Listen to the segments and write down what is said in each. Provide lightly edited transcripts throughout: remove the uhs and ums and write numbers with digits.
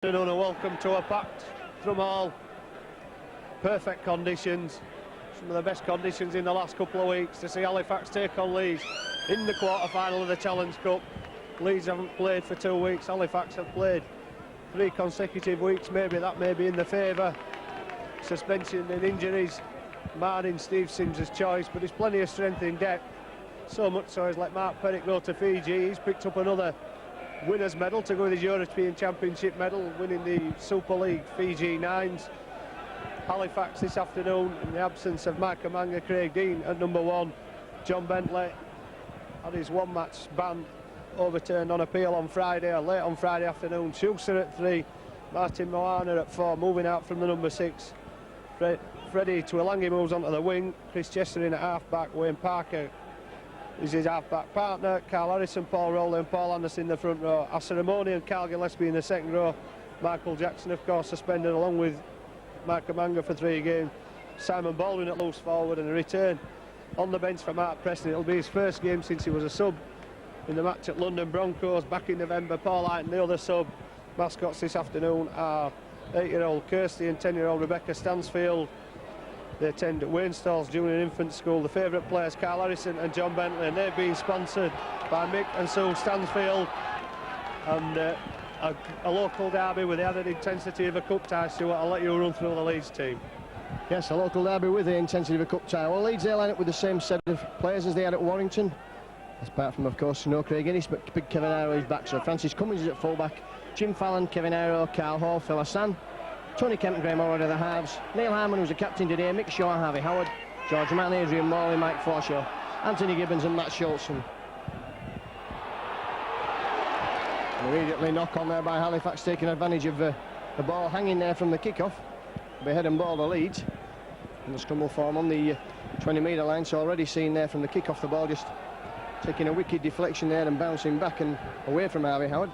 And welcome to a packed Drumhall. Perfect conditions, some of the best conditions in the last couple of weeks to see Halifax take on Leeds in the quarter-final of the Challenge Cup. Leeds haven't played for 2 weeks, Halifax have played 3 consecutive weeks. Maybe that may be in the favour. Suspension and injuries marring Steve Sims' choice, but there's plenty of strength in depth. So much so he's let Mark Perrick go to Fiji. He's picked up another winners medal to go with his European Championship medal, winning the Super League Fiji Nines. Halifax this afternoon, in the absence of Micah Manga, Craig Dean at number 1. John Bentley had his one-match ban overturned on appeal on Friday, or late on Friday afternoon. Schuster at 3, Martin Moana at 4, moving out from the number 6. Freddie Twilangi moves onto the wing. Chris Chester in at half-back. Wayne Parker is his half-back partner. Carl Harrison, Paul Rowland, Paul Anderson in the front row. Asaramoni and Carl Gillespie in the second row. Michael Jackson, of course, suspended along with Micah Manga for 3 games. Simon Baldwin at loose forward, and a return on the bench for Mark Preston. It'll be his first game since he was a sub in the match at London Broncos back in November. Paul Hyton, the other sub. Mascots this afternoon are 8-year-old Kirsty and 10-year-old Rebecca Stansfield. They attend Wainstall's Junior Infant School. The favourite players, Carl Harrison and John Bentley, and they've been sponsored by Mick and Sue Stansfield. And a local derby with the added intensity of a cup tie. Stuart, I'll let you run through the Leeds team. Yes, a local derby with the intensity of a cup tie. Well, Leeds, they line up with the same set of players as they had at Warrington. Apart from, of course, no Craig Innes, but big Kevin Iro is back. So Francis Cummins is at full-back. Jim Fallon, Kevin Iro, Carl Hall, Phil Hassan, Tony Kemp and Graham Allred are the halves. Neil Harmon, who's the captain today, Mick Shaw, Harvey Howard, George Mann, Adrian Morley, Mike Forshaw, Anthony Gibbons and Matt Schultzen. Immediately knock on there by Halifax, taking advantage of the ball hanging there from the kick-off. Be head and ball to Leeds. And the scrum will form on the 20-metre line, so already seen there from the kick-off, the ball just taking a wicked deflection there and bouncing back and away from Harvey Howard.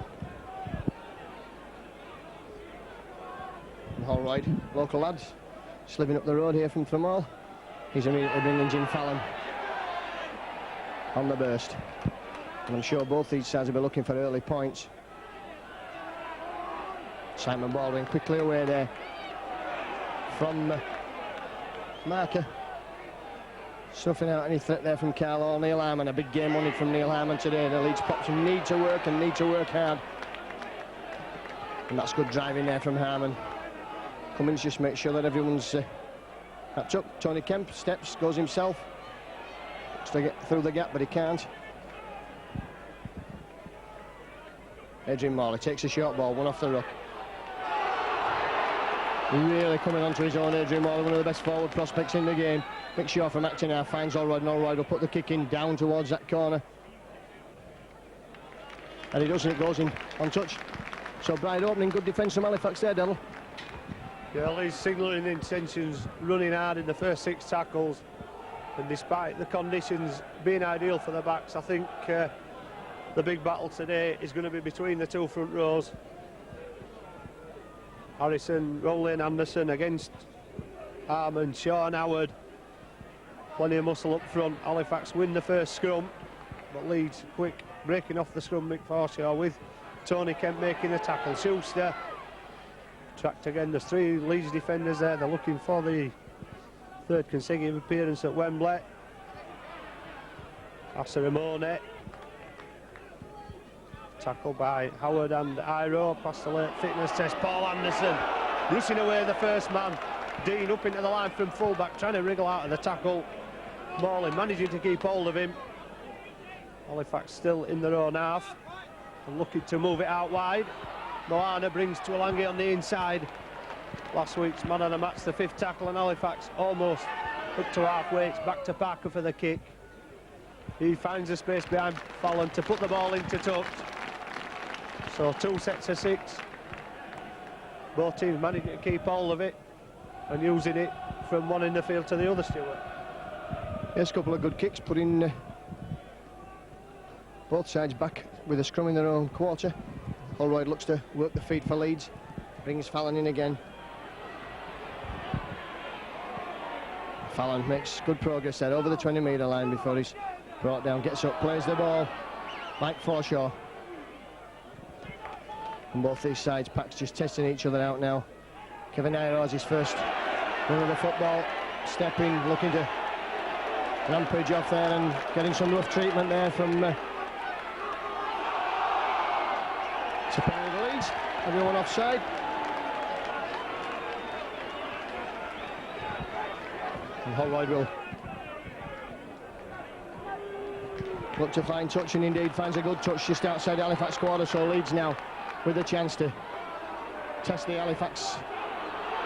Holroyd, local lads, just living up the road here from Drumhall. He's immediately bringing Jim Fallon on the burst. And I'm sure both these sides will be looking for early points. Simon Baldwin quickly away there from Marker. Snuffing out any threat there from Carl Hall. Neil Harmon, a big game wanted from Neil Harmon today. The Leeds Pops need to work and need to work hard. And that's good driving there from Harmon. Cummins just makes sure that everyone's matched up. Tony Kemp steps, goes himself. Looks to get through the gap, but he can't. Adrian Morley takes a short ball, one off the ruck. Really coming onto his own, Adrian Morley, one of the best forward prospects in the game. Mick Shaw from Acton now finds Allroyd, and Allroyd will put the kick in down towards that corner. And he doesn't, it goes in on touch. So Bride opening, good defence from Halifax there, Devil. Yeah, Leeds signalling intentions, running hard in the first 6 tackles, and despite the conditions being ideal for the backs, I think the big battle today is going to be between the 2 front rows. Harrison, Rowling, Anderson against Harmon, Shaw and Howard. Plenty of muscle up front. Halifax win the first scrum, but Leeds quick breaking off the scrum. Mick Forshaw with Tony Kemp making a tackle. Schuster tracked again. There's 3 Leeds defenders there. They're looking for the 3rd consecutive appearance at Wembley. Asaramone. Tackle by Howard and Iro. Past the late fitness test. Paul Anderson rushing away the first man. Dean up into the line from fullback, trying to wriggle out of the tackle. Morley managing to keep hold of him. Halifax still in their own half and looking to move it out wide. Moana brings Twilangi on the inside. Last week's man of the match, the 5th tackle, and Halifax almost up to halfway. It's back to Parker for the kick. He finds the space behind Fallon to put the ball into touch. So 2 sets of 6. Both teams managing to keep hold of it and using it from one in the field to the other, Stuart. Yes, a couple of good kicks, putting both sides back with a scrum in their own quarter. Holroyd looks to work the feet for Leeds. Brings Fallon in again. Fallon makes good progress there over the 20-metre line before he's brought down. Gets up, plays the ball. Mike Forshaw on both these sides. Packs just testing each other out now. Kevin Nairo has his first run of the football, stepping, looking to rampage off there and getting some rough treatment there from supporting the Leeds. Everyone offside. And Holroyd will look to find touch, and indeed finds a good touch just outside the Halifax quarter. So Leeds now with a chance to test the Halifax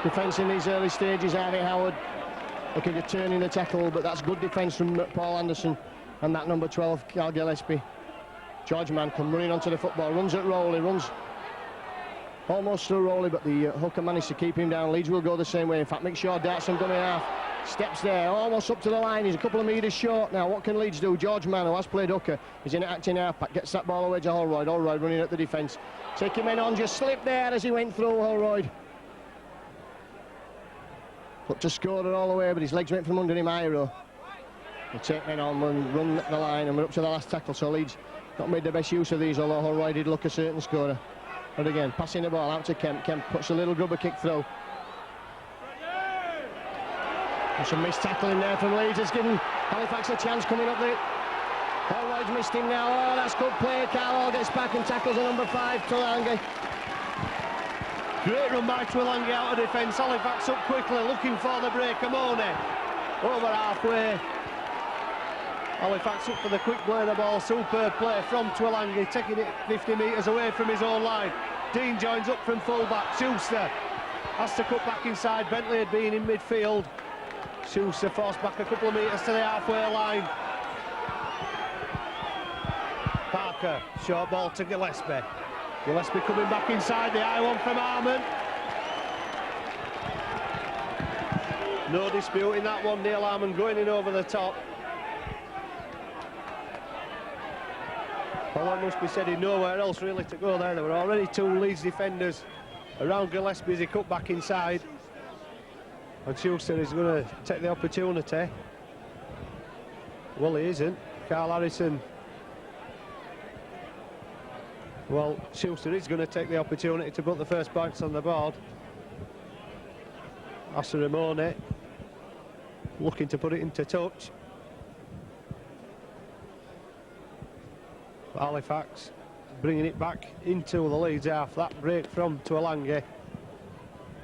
defence in these early stages. Harvey Howard looking to turn in the tackle, but that's good defence from Paul Anderson and that number 12, Carl Gillespie. George Mann come running onto the football, runs at Rowley, runs almost through Rowley, but the hooker managed to keep him down. Leeds will go the same way. In fact, McShaw darts from dummy half, steps there, almost up to the line. He's a couple of metres short now. What can Leeds do? George Mann, who has played hooker, is in acting half-back, gets that ball away to Holroyd. Holroyd running at the defence, taking men on, just slipped there as he went through. Holroyd looked to score it all the way, but his legs went from under him. Iro will take men on and run the line, and we're up to the last tackle. So Leeds not made the best use of these, although Holroyd did look a certain scorer. But again, passing the ball out to Kemp. Kemp puts a little grubber kick through. And some missed tackling there from Leeds has given Halifax a chance coming up there. Holroyd's missed him now. Oh, that's good play. Carl gets back and tackles a number 5, Twilangi. Great run by Twilangi out of defence. Halifax up quickly, looking for the break. Amone over halfway. Halifax up for the quick play of the ball. Superb play from Twilangi, taking it 50 metres away from his own line. Dean joins up from full-back. Schuster has to cut back inside. Bentley had been in midfield. Schuster forced back a couple of metres to the halfway line. Parker, short ball to Gillespie. Gillespie coming back inside, the high one from Harmon. No dispute in that one, Neil Harmon going in over the top. Well, that must be said, in nowhere else really to go there. There were already 2 Leeds defenders around Gillespie as he cut back inside. And Schuster is going to take the opportunity. Well, he isn't. Carl Harrison. Well, Schuster is going to take the opportunity to put the first points on the board. Asaramone looking to put it into touch. Halifax bringing it back into the Leeds half. That break from Twilangi.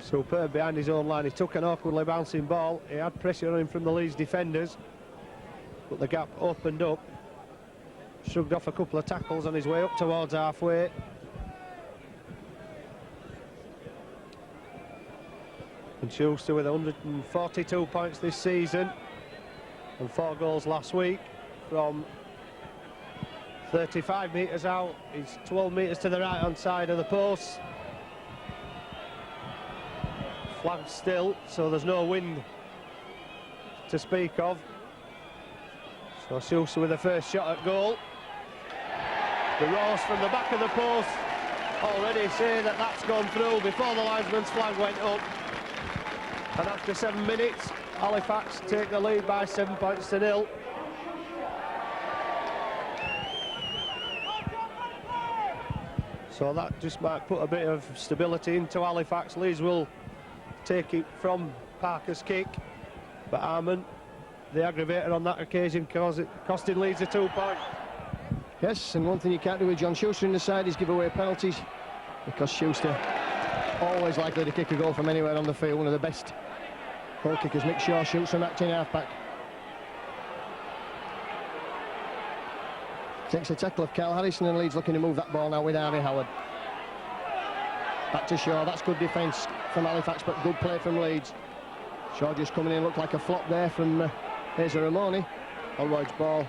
Superb behind his own line. He took an awkwardly bouncing ball. He had pressure on him from the Leeds defenders, but the gap opened up. Shrugged off a couple of tackles on his way up towards halfway. And Schuster with 142 points this season and 4 goals last week from 35 metres out. He's 12 metres to the right hand side of the post. Flag still, so there's no wind to speak of. So Schuster with the first shot at goal. The Ross from the back of the post already say that that's gone through before the linesman's flag went up. And after 7 minutes, Halifax take the lead by 7 points to 0. So that just might put a bit of stability into Halifax. Leeds will take it from Parker's kick, but Harmon, the aggravator on that occasion, costing Leeds a 2 point. Yes, and one thing you can't do with John Schuster in the side is give away penalties, because Schuster always likely to kick a goal from anywhere on the field. One of the best goal kickers. Mick Shaw shoots from acting half-back. Takes a tackle of Carl Harrison, and Leeds looking to move that ball now with Harvey Howard. Back to Shaw. That's good defence from Halifax, but good play from Leeds. Shaw just coming in, looked like a flop there from Asaramone. Holroyd's ball.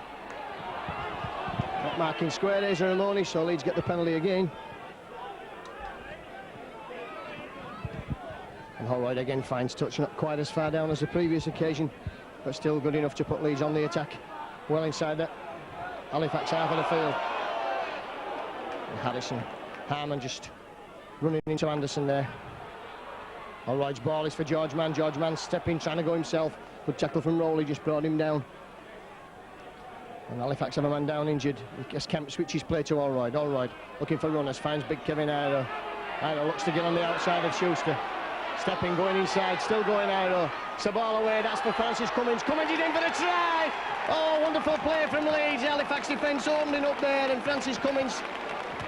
Not marking square, Asaramone, so Leeds get the penalty again. And Holroyd again finds touch, not quite as far down as the previous occasion, but still good enough to put Leeds on the attack. Well inside that Halifax half of the field. And Harrison, Harmon just running into Anderson there. Holroyd's ball is for George Mann. George Mann stepping, trying to go himself. Good tackle from Rowley, just brought him down. And Halifax have a man down injured. As Kemp switches play to Holroyd. Holroyd looking for runners, finds big Kevin Iro. Iro looks to get on the outside of Schuster. Stepping, going inside, still going Iro. It's the ball away, that's for Francis Cummins. Cummins is in for the try! Oh, wonderful play from Leeds. Halifax defence opening up there, and Francis Cummins,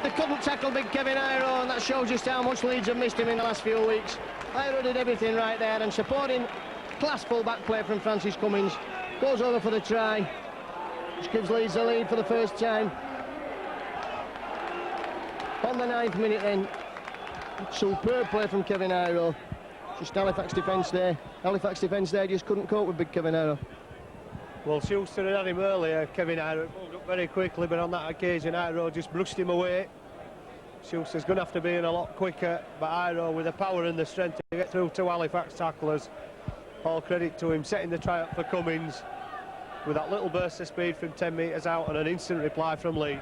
they couldn't tackle big Kevin Iro, and that shows just how much Leeds have missed him in the last few weeks. Iro did everything right there, and supporting class full-back play from Francis Cummins. Goes over for the try, which gives Leeds the lead for the first time. On the 9th minute then, superb play from Kevin Iro. Just Halifax defence there. Halifax defence there just couldn't cope with big Kevin Iro. Well, Schuster had him earlier. Kevin Iro moved up very quickly, but on that occasion Iro just brushed him away. Schuster's going to have to be in a lot quicker, but Iro with the power and the strength to get through to Halifax tacklers. All credit to him, setting the try up for Cummins with that little burst of speed from 10 metres out and an instant reply from Leeds.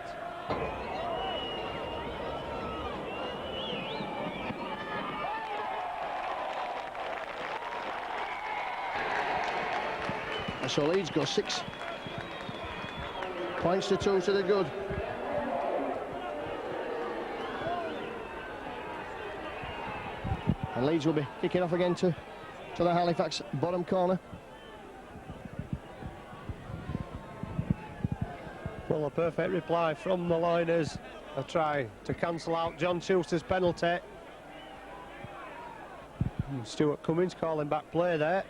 So Leeds go 6 points to 2 to the good. And Leeds will be kicking off again to the Halifax bottom corner. Well, a perfect reply from the liners. A try to cancel out John Schuster's penalty. And Stuart Cummins calling back play there.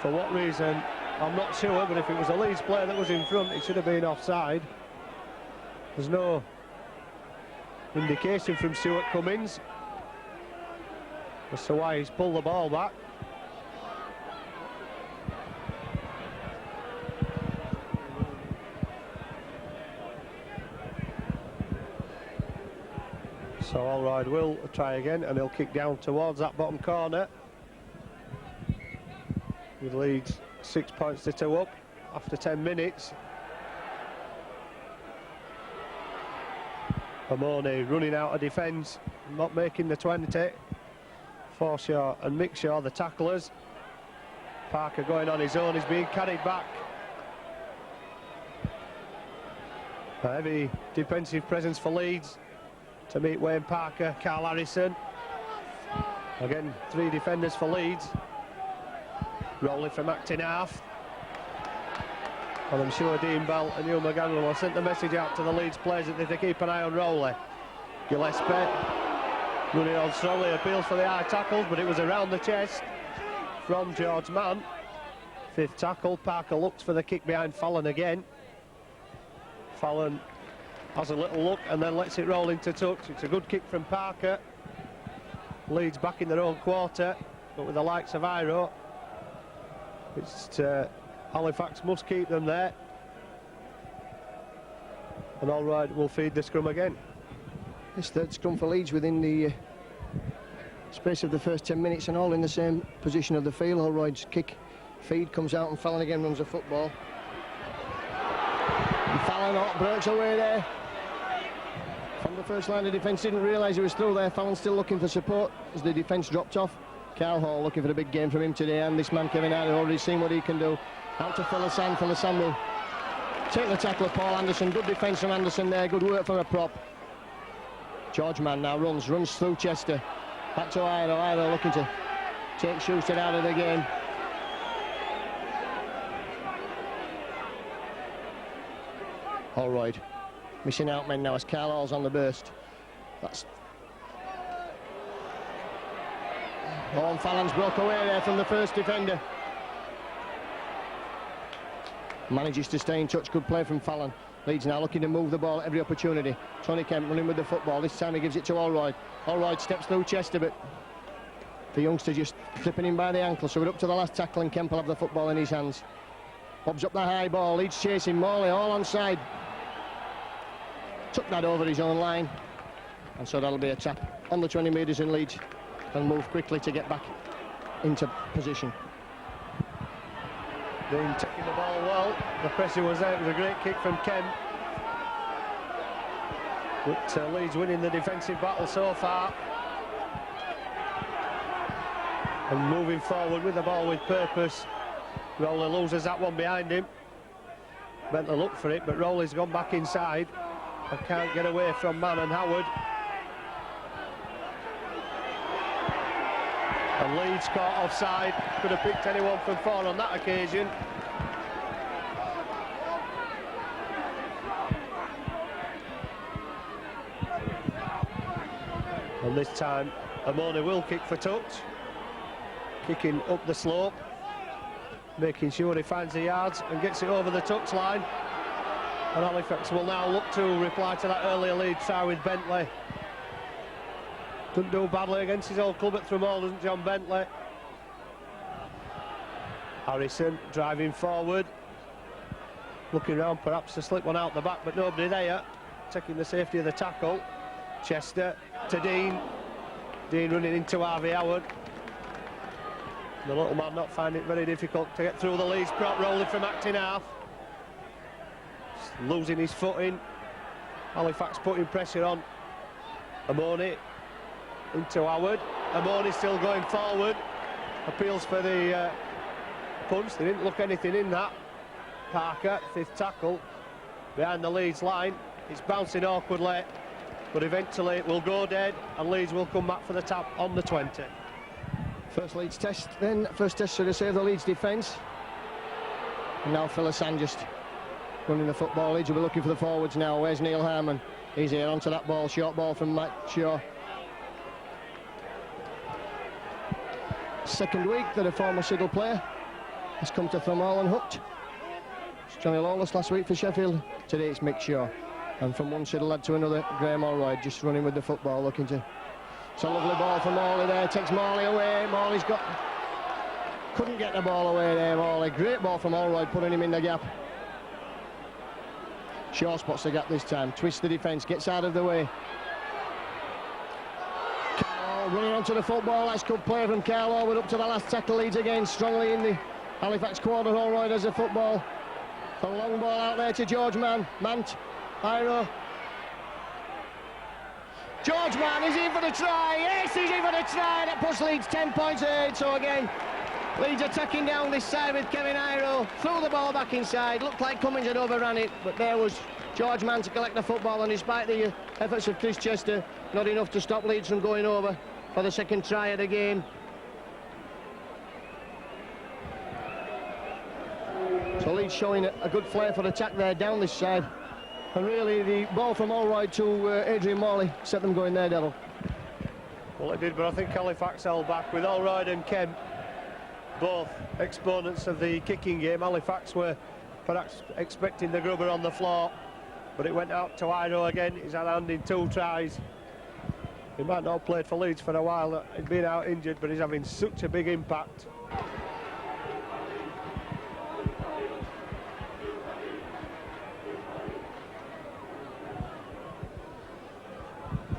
For what reason, I'm not sure, but if it was a Leeds player that was in front, it should have been offside. There's no indication from Stuart Cummins as to why he's pulled the ball back. So Allroyd will try again, and he'll kick down towards that bottom corner. With Leeds 6 points to 2 up after 10 minutes. Amoni running out of defence, not making the 20. Forshaw and Mickshaw, the tacklers. Parker going on his own, he's being carried back. A heavy defensive presence for Leeds to meet Wayne Parker, Carl Harrison. Again, 3 defenders for Leeds. Rowley from acting half. And I'm sure Dean Bell and Hugh McGann will have sent the message out to the Leeds players that they keep an eye on Rowley. Gillespie running on strongly, appeals for the high tackles, but it was around the chest from George Mann. 5th tackle, Parker looks for the kick behind Fallon again. Fallon has a little look and then lets it roll into touch. It's a good kick from Parker. Leeds back in their own quarter, but with the likes of Iro, it's Halifax must keep them there. And Allroyd will feed the scrum again. This 3rd scrum for Leeds within the space of the first 10 minutes, and all in the same position of the field. Allroyd's kick feed comes out and Fallon again runs the football. And Fallon breaks away there from the first line of defence. Didn't realise he was through there. Fallon still looking for support as the defence dropped off. Carl Hall looking for a big game from him today, and this man Kevin Iro already seen what he can do. Out to Philosan. Philosan will take the tackle of Paul Anderson. Good defence from Anderson there, good work for a prop. George Mann now runs through Chester. Back to Iro looking to take Schuster out of the game. Allroyd missing out men now as Carl Hall's on the burst. That's Owen Fallon's broke away there from the first defender. Manages to stay in touch, good play from Fallon. Leeds now looking to move the ball at every opportunity. Tony Kemp running with the football, this time he gives it to Allroyd. Allroyd steps through Chester, but the youngster just flipping him by the ankle, so we're up to the last tackle and Kemp will have the football in his hands. Bobs up the high ball, Leeds chasing, Morley all onside. Took that over his own line, and so that'll be a tap on the 20 metres, and Leeds can move quickly to get back into position. Dean taking the ball well, the pressure was there, it was a great kick from Kemp. But Leeds winning the defensive battle so far. And moving forward with the ball with purpose. Rowley loses that one behind him. Bentley looked for it, but Rowley's gone back inside and can't get away from Mann and Howard. And Leeds caught offside. Could have picked anyone from 4 on that occasion. And this time, Amoni will kick for touch. Kicking up the slope, making sure he finds the yards and gets it over the touch line. And Halifax will now look to reply to that earlier lead try with Bentley. Doesn't do badly against his old club at Thrumall, doesn't John Bentley? Harrison driving forward, looking round perhaps to slip one out the back, but nobody there, taking the safety of the tackle. Chester to Dean. Dean running into Harvey Howard. The little man not finding it very difficult to get through the Leeds prop, rolling from acting half. Losing his footing. Halifax putting pressure on. Amoni into Howard. Amoni still going forward. Appeals for the punch. They didn't look anything in that. Parker, 5th tackle, behind the Leeds line. It's bouncing awkwardly, but eventually it will go dead, and Leeds will come back for the tap on the 20. First Leeds test, then first test should have saved the Leeds defence. And now Philisan just running the football. Leeds will be looking for the forwards now. Where's Neil Harmon? He's here onto that ball, short ball from Matt Shaw. Second week that a former Siddle player has come to Thrumall and hooked. It's Johnny Lawless last week for Sheffield. Today it's Mick Shaw. And from one Siddle lad to another, Graham Allroyd just running with the football, looking to... It's a lovely ball for Morley there, takes Morley away. Morley's got... Couldn't get the ball away there, Morley. Great ball from Allroyd, putting him in the gap. Shaw spots the gap this time, twists the defence, gets out of the way. Carl running onto the football, that's good play from Carl Allwood up to the last tackle. Leeds again, strongly in the Halifax quarter. Allroyd has the football. A long ball out there to George Mant, Iro. George Mann is in for the try. Yes, he's in for the try. That puts Leeds 10 points ahead. So again, Leeds attacking down this side with Kevin Iro. Threw the ball back inside. Looked like Cummins had overrun it, but there was George Mann to collect the football, and despite the efforts of Chris Chester, not enough to stop Leeds from going over for the second try of the game. So Leeds showing a good flair for attack there down this side. And really, the ball from Allroyd to Adrian Morley set them going there, Devil. Well, it did, but I think Halifax held back with Allroyd and Kemp, both exponents of the kicking game. Halifax were perhaps expecting the grubber on the floor, but it went out to Iro again. He's had a hand in 2 tries. He might not have played for Leeds for a while. He's been out injured, but he's having such a big impact.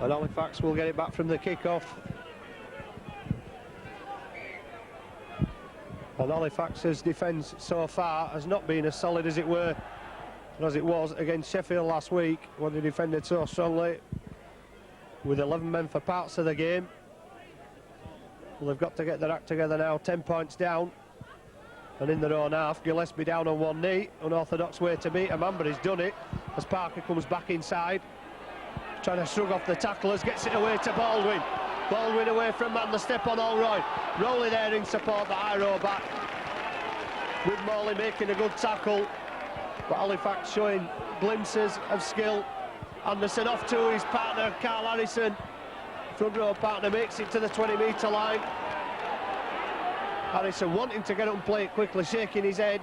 And Halifax will get it back from the kick-off. And Halifax's defence so far has not been as solid as it were, as it was against Sheffield last week, when they defended so strongly, with 11 men for parts of the game. Well, they've got to get their act together now. 10 points down, and in their own half. Gillespie down on one knee, unorthodox way to beat a man, but he's done it as Parker comes back inside. Trying to shrug off the tacklers, gets it away to Baldwin. Baldwin away from man, the step on Allroyd. Rowley there in support, but Iro back. With Morley making a good tackle, but Halifax showing glimpses of skill. Anderson off to his partner, Carl Harrison. Front row partner makes it to the 20-metre line. Harrison wanting to get up and play it quickly, shaking his head.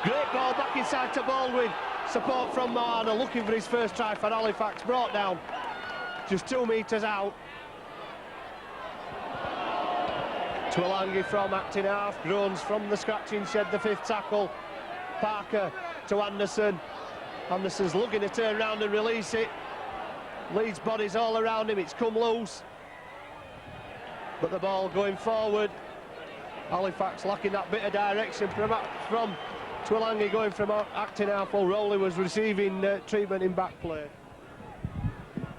Great ball back inside to Baldwin. Support from Moana, looking for his first try for Halifax, brought down just 2 metres out. Twilangi from acting half, Groans from the scratching shed, the 5th tackle. Parker to Anderson. Anderson's looking to turn around and release it. Leeds bodies all around him, it's come loose. But the ball going forward. Halifax lacking that bit of direction from Twilangi going from acting half, while Rowley was receiving treatment in back play.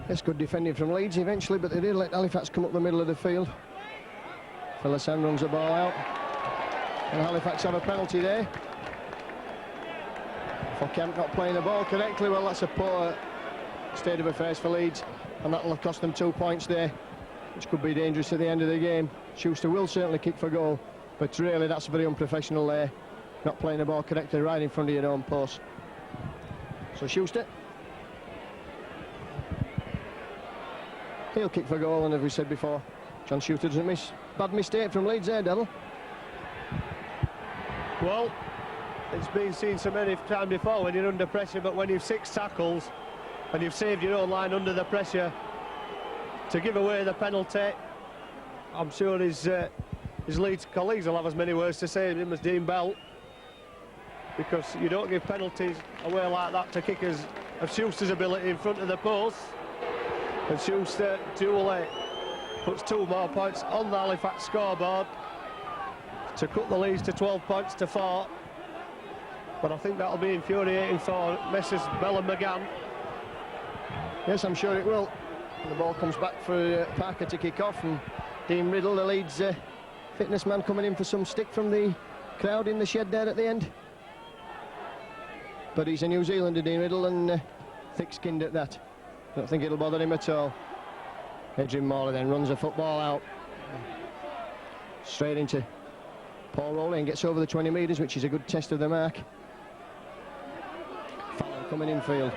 That's good defending from Leeds eventually, but they did let Halifax come up the middle of the field. Philisan runs the ball out, and Halifax have a penalty there for Kemp not playing the ball correctly. Well, that's a poor state of affairs for Leeds, and that'll have cost them 2 points there. which could be dangerous at the end of the game. Schuster will certainly kick for goal, but really that's very unprofessional there, not playing the ball correctly right in front of your own post. So Schuster, he'll kick for goal, and as we said before, John Schuster doesn't miss. Bad mistake from Leeds there, Devil. Well, it's been seen so many times before when you're under pressure, but when you've 6 tackles and you've saved your own line under the pressure, to give away the penalty, I'm sure his Leeds colleagues will have as many words to say to him as Dean Bell, because you don't give penalties away like that to kickers of Schuster's ability in front of the post. And Schuster duly puts 2 more points on the Halifax scoreboard to cut the Leeds to 12 points to 4. But I think that'll be infuriating for Messrs Bell and McGann. Yes, I'm sure it will. The ball comes back for Parker to kick off, and Dean Riddle, the Leeds fitness man, coming in for some stick from the crowd in the shed there at the end. But he's a New Zealander, Dean Riddle, and thick-skinned at that. Don't think it'll bother him at all. Adrian Morley then runs the football out straight into Paul Rowley and gets over the 20 metres, which is a good test of the mark. Fallon coming infield,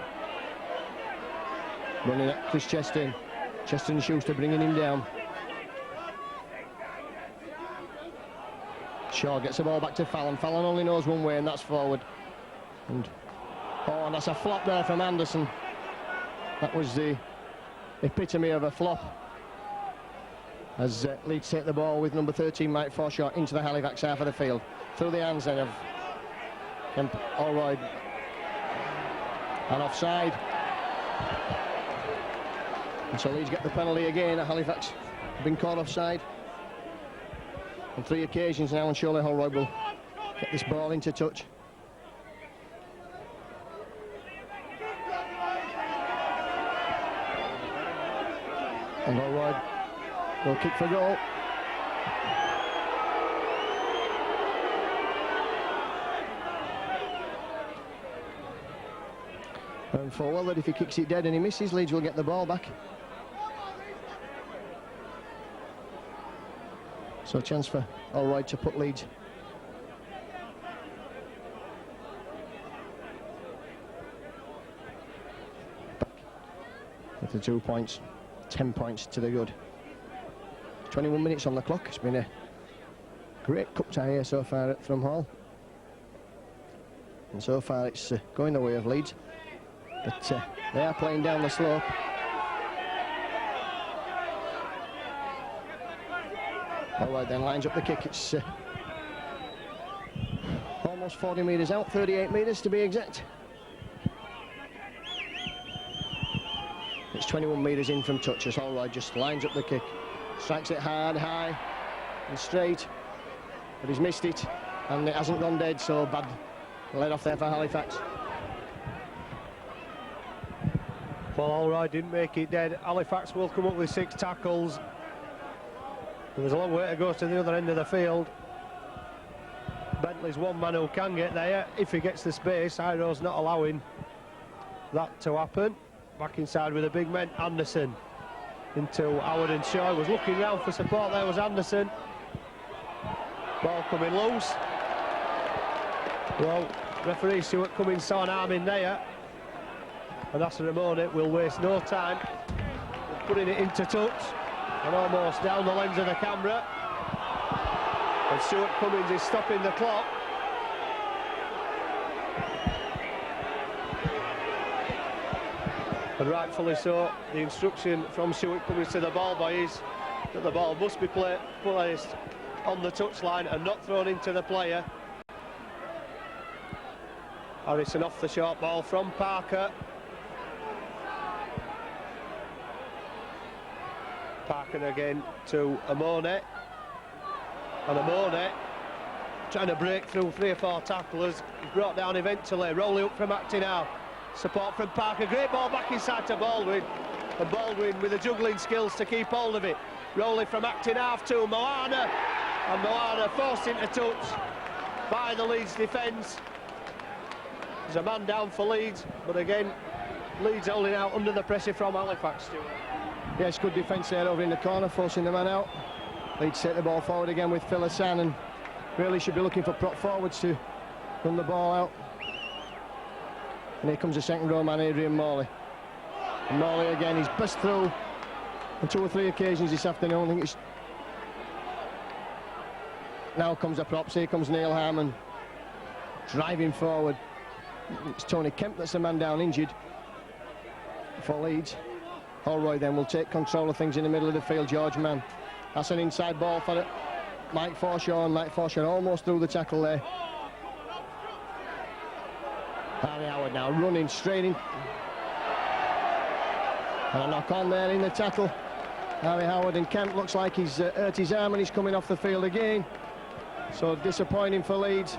running at Chris Cheston. Cheston and Schuster bringing him down. Shaw gets the ball back to Fallon. Fallon only knows one way, and that's forward. And that's a flop there from Anderson. That was the epitome of a flop, as Leeds take the ball with number 13 Mike Forshaw into the Halifax half of the field, through the hands then of Kemp Allroyd, and offside. And so Leeds get the penalty again. At Halifax been caught offside on 3 occasions now, and surely Holroyd will get this ball into touch. And Holroyd will kick for goal. And for well that if he kicks it dead and he misses, Leeds will get the ball back. So a chance for Holroyd to put Leeds back with the 2 points. 10 points to the good. 21 minutes on the clock. It's been a great cup tie here so far at Thrum Hall, and so far it's going the way of Leeds, but they are playing down the slope. All right, then lines up the kick. It's almost 40 metres out, 38 metres to be exact. It's 21 metres in from touch, as Holroyd just lines up the kick. Strikes it hard, high and straight, but he's missed it, and it hasn't gone dead, so bad let off there for Halifax. Well, Holroyd didn't make it dead. Halifax will come up with 6 tackles. There's a long way to go to the other end of the field. Bentley's one man who can get there if he gets the space. Iro's not allowing that to happen. Back inside with the big men. Anderson into Howard and Shaw. Was looking round for support. There was Anderson. Ball coming loose. Well, referee Stewart Cummins saw an arm in there, and that's Ramone will waste no time putting it into touch and almost down the lens of the camera. And Stewart Cummins is stopping the clock. And rightfully so. The instruction from Stewart Cummins to the ball boy is that the ball must be placed on the touchline and not thrown into the player. Harrison off the short ball from Parker. Parker again to Amone. And Amone trying to break through 3 or 4 tacklers. He's brought down eventually. Rolling up from Actinow. Support from Parker. Great ball back inside to Baldwin. And Baldwin with the juggling skills to keep hold of it. Rolling from Actinow to Moana. And Moana forced into touch by the Leeds defence. There's a man down for Leeds, but again, Leeds holding out under the pressure from Halifax, Stuart. Yes, good defence there over in the corner, forcing the man out. Leeds set the ball forward again with Phil Hassan, and really should be looking for prop forwards to run the ball out. And here comes the second row man, Adrian Morley. And Morley again, he's burst through on 2 or 3 occasions this afternoon. I think it's... Now comes the props, here comes Neil Harmon, driving forward. It's Tony Kemp that's the man down injured for Leeds. Holroyd then will take control of things in the middle of the field. George Mann. That's an inside ball for it. Mike Forshaw, and Mike Forshaw almost through the tackle there. Harry Howard now running straight in. And a knock on there in the tackle. Harry Howard, and Kemp looks like he's hurt his arm and he's coming off the field again. So disappointing for Leeds.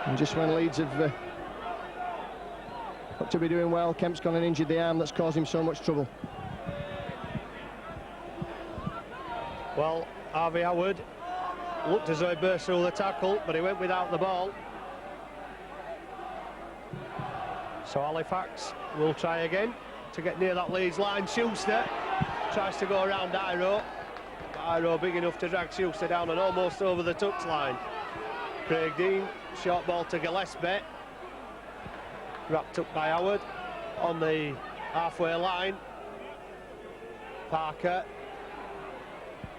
And just when Leeds have got to be doing well, Kemp's gone and injured the arm that's caused him so much trouble. Well, Harvey Howard looked as though he burst through the tackle, but he went without the ball. So Halifax will try again to get near that Leeds line. Schuster tries to go around Iro. Iro big enough to drag Schuster down and almost over the touchline. Craig Dean, short ball to Gillespie. Wrapped up by Howard on the halfway line. Parker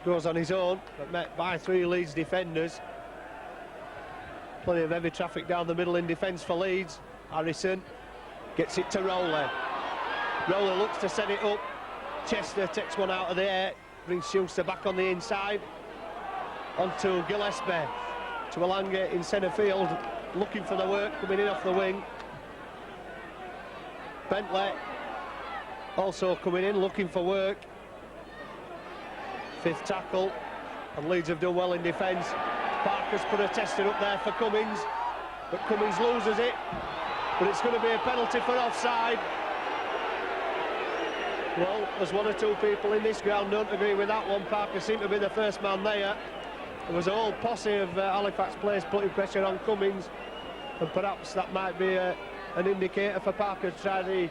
goes on his own, but met by 3 Leeds defenders. Plenty of heavy traffic down the middle in defence for Leeds. Harrison gets it to Rowley. Rowley looks to set it up. Chester takes one out of the air, brings Schuster back on the inside. Onto Gillespie. To Alanga in centre field, looking for the work, coming in off the wing. Bentley also coming in, looking for work. 5th tackle, and Leeds have done well in defence. Parker's put a tester up there for Cummins, but Cummins loses it. But it's going to be a penalty for offside. Well, there's 1 or 2 people in this ground don't agree with that one. Parker seemed to be the first man there. There was a whole posse of Halifax players putting pressure on Cummins, and perhaps that might be an indicator for Parker to try the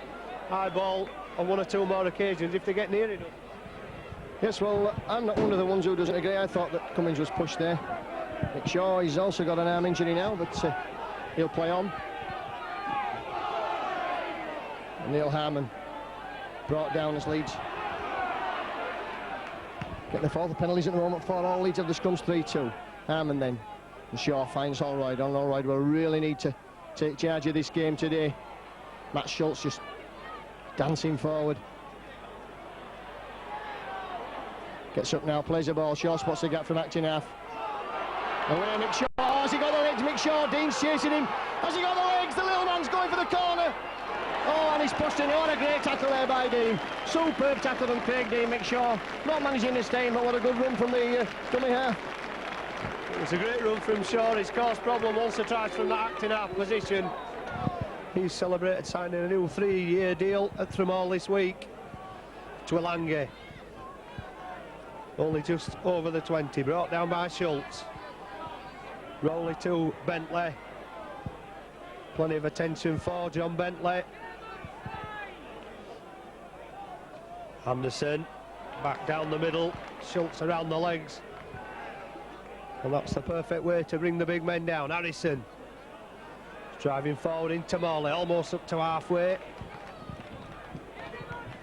high ball on 1 or 2 more occasions if they get near enough. Yes, well, I'm not one of the ones who doesn't agree. I thought that Cummins was pushed there. Nick Shaw, he's also got an arm injury now, but he'll play on. Neil Harmon brought down as Leeds get the 4th penalties at the moment for all. Leeds have the scrums 3-2. Harmon then, and Shaw finds Holroyd. Holroyd will really need to take charge of this game today. Matt Schultz just dancing forward. Gets up now, plays the ball. Shaw spots the gap from acting half. Away Mick Shaw. Oh, has he got the legs? Mick Shaw, Dean's chasing him. Has he got the legs? The little man's going for the corner. Oh, and he's pushed in. What a great tackle there by Dean. Superb tackle from Craig Dean. Mick Shaw not managing to stay in, but what a good run from the dummy half. It's a great run from Shaw. He's caused problem. Also tries from that acting half position. He's celebrated signing a new 3-year deal at Tramall this week. To Alanga. Only just over the 20, brought down by Schultz. Rowley to Bentley. Plenty of attention for John Bentley. Anderson back down the middle. Schultz around the legs. And that's the perfect way to bring the big men down. Harrison driving forward into Morley, almost up to halfway.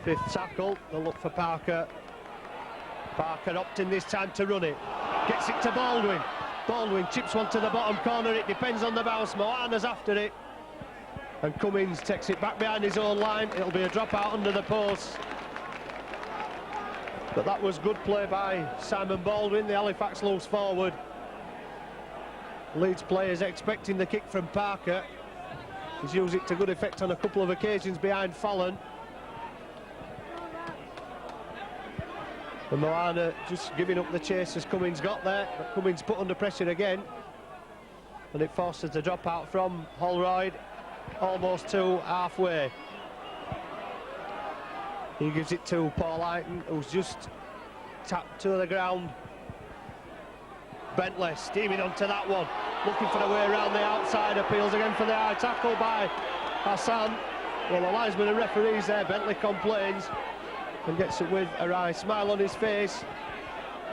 5th tackle, they'll look for Parker. Parker opting this time to run it. Gets it to Baldwin. Baldwin chips one to the bottom corner. It depends on the bounce. Moana's after it. And Cummins takes it back behind his own line. It'll be a drop out under the post. But that was good play by Simon Baldwin. The Halifax loose forward. Leeds players expecting the kick from Parker. He's used it to good effect on a couple of occasions behind Fallon. And Moana just giving up the chase as Cummins got there, but Cummins put under pressure again, and it forces the drop out from Holroyd almost to halfway. He gives it to Paul Eighton, who's just tapped to the ground. Bentley steaming onto that one, looking for the way around the outside, appeals again for the high tackle by Hassan. Well, the linesman and referees there. Bentley complains and gets it with a wry smile on his face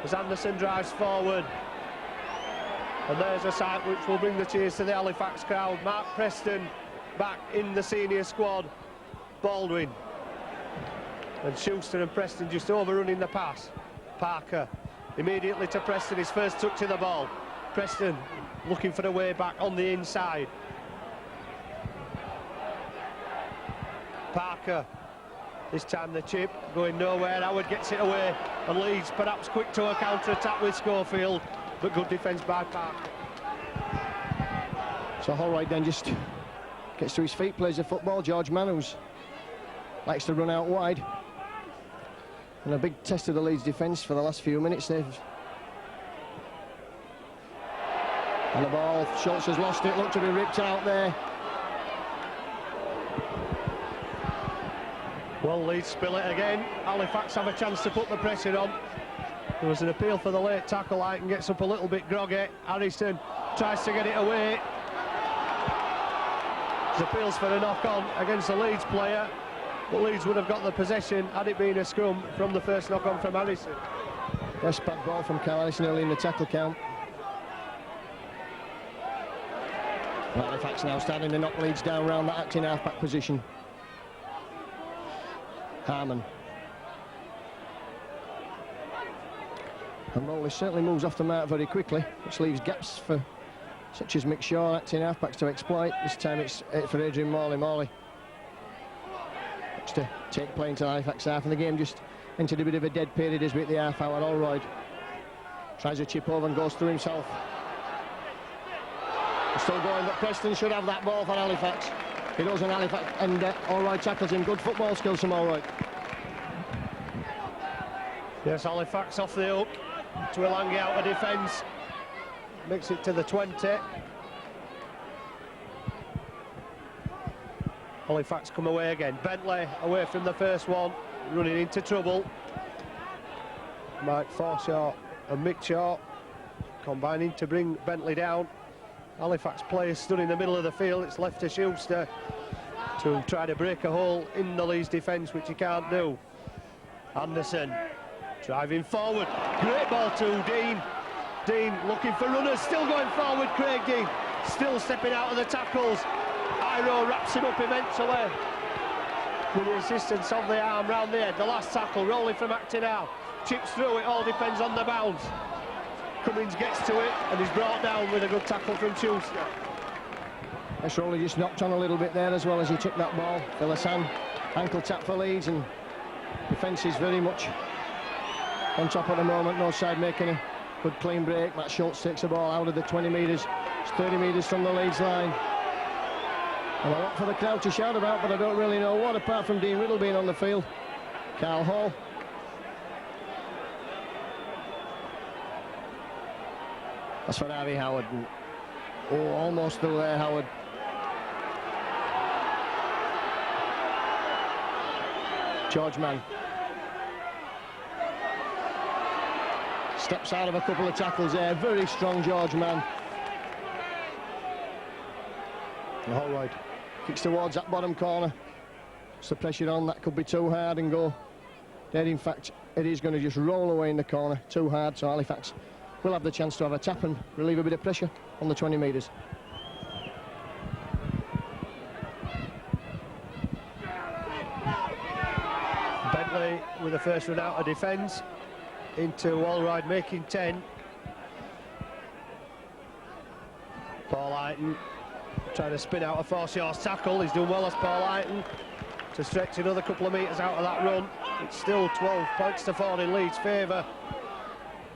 as Anderson drives forward. And there's a sight which will bring the cheers to the Halifax crowd. Mark Preston back in the senior squad. Baldwin and Schuster and Preston just overrunning the pass. Parker immediately to Preston, his first touch of the ball. Preston looking for a way back on the inside. Parker, this time the chip going nowhere. Howard gets it away, and Leeds perhaps quick to a counter-attack with Schofield, but good defence by Parker. So Holroyd then just gets to his feet, plays the football. George Mann, who likes to run out wide. And a big test of the Leeds defence for the last few minutes. And the ball, Schultz has lost it, looked to be ripped out there. Well, Leeds spill it again. Halifax have a chance to put the pressure on. There was an appeal for the late tackle. Aiton gets up a little bit groggy. Harrison tries to get it away. There's appeals for a knock-on against the Leeds player, but Leeds would have got the possession had it been a scrum from the first knock-on from Harrison. Yes, bad ball from Carl Harrison early in the tackle count. Halifax now starting to knock Leeds down around that acting half-back position. Harmon. And Rowley certainly moves off the mark very quickly, which leaves gaps for such as Mick Shaw, acting half-backs to exploit. This time it's for Adrian Morley. Morley looks to take play into Halifax half, and the game just entered a bit of a dead period as we hit the half-hour. Holroyd tries a chip over and goes through himself. Still going, but Preston should have that ball for Halifax. He does, and Halifax, and Holroyd tackles him. Good football skills from Holroyd. Yes, Halifax off the hook. Twilangi out of defence. Makes it to the 20. Halifax come away again. Bentley away from the first one, running into trouble. Mike Forshaw and Mick Shaw combining to bring Bentley down. Halifax players stood in the middle of the field. It's left to Schuster to try to break a hole in the Leeds defence, which he can't do. Anderson driving forward. Great ball to Dean. Dean looking for runners, still going forward. Craig Dean still stepping out of the tackles. Iro wraps him up eventually with the assistance of the arm round the head. The last tackle, rolling from acting out. Chips through, it all depends on the bounce. Cummins gets to it and he's brought down with a good tackle from Schuster. Yes, Rowley just knocked on a little bit there as well as he took that ball. Philisan, ankle tap for Leeds, and defence is very much on top at the moment. No side making a good clean break. Matt Schultz takes the ball out of the 20 metres. It's 30 metres from the Leeds line. And a lot for the crowd to shout about, but I don't really know what, apart from Dean Riddle being on the field. Carl Hall. That's for Harvey Howard. Oh, almost through there, Howard. George Mann. Steps out of a couple of tackles there. Very strong George Mann. Holroyd kicks towards that bottom corner. It's the pressure on, that could be too hard and go dead. In fact, it is going to just roll away in the corner. Too hard, so Halifax will have the chance to have a tap and relieve a bit of pressure on the 20 metres. Bentley with the first run out of defence into Holroyd making 10. Paul Aiton trying to spin out a Forshaw's tackle. He's done well as Paul Aiton to stretch another couple of metres out of that run. It's still 12 points to 4 in Leeds' favour.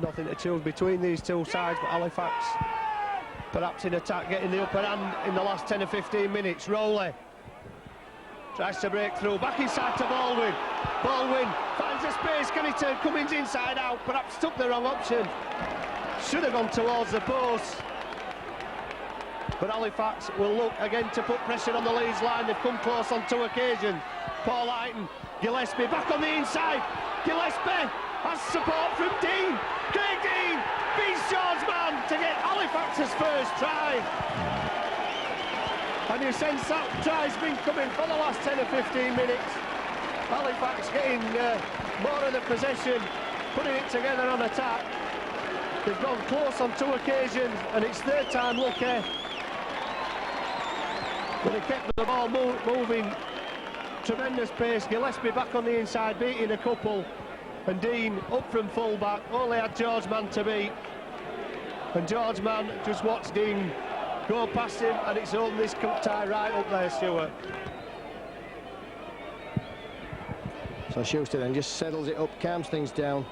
Nothing to choose between these two sides, but Halifax perhaps in attack getting the upper hand in the last 10 or 15 minutes. Rowley tries to break through, back inside to Baldwin. Baldwin finds a space, can he turn Cummins inside out? Perhaps took the wrong option. Should have gone towards the post. But Halifax will look again to put pressure on the Leeds line. They've come close on 2 occasions. Paul Aiton, Gillespie back on the inside. Gillespie has support from Dean. Craig Dean beats George Mann to get Halifax's first try. And you sense that try's been coming for the last 10 or 15 minutes. Halifax getting more of the possession, putting it together on attack. They've gone close on 2 occasions, and it's third time lucky. But they kept the ball moving, tremendous pace. Gillespie back on the inside, beating a couple. And Dean up from full-back, only had George Mann to beat. And George Mann just watched Dean go past him, and it's opened this cup tie right up there, Stuart. So Schuster then just settles it up, calms things down.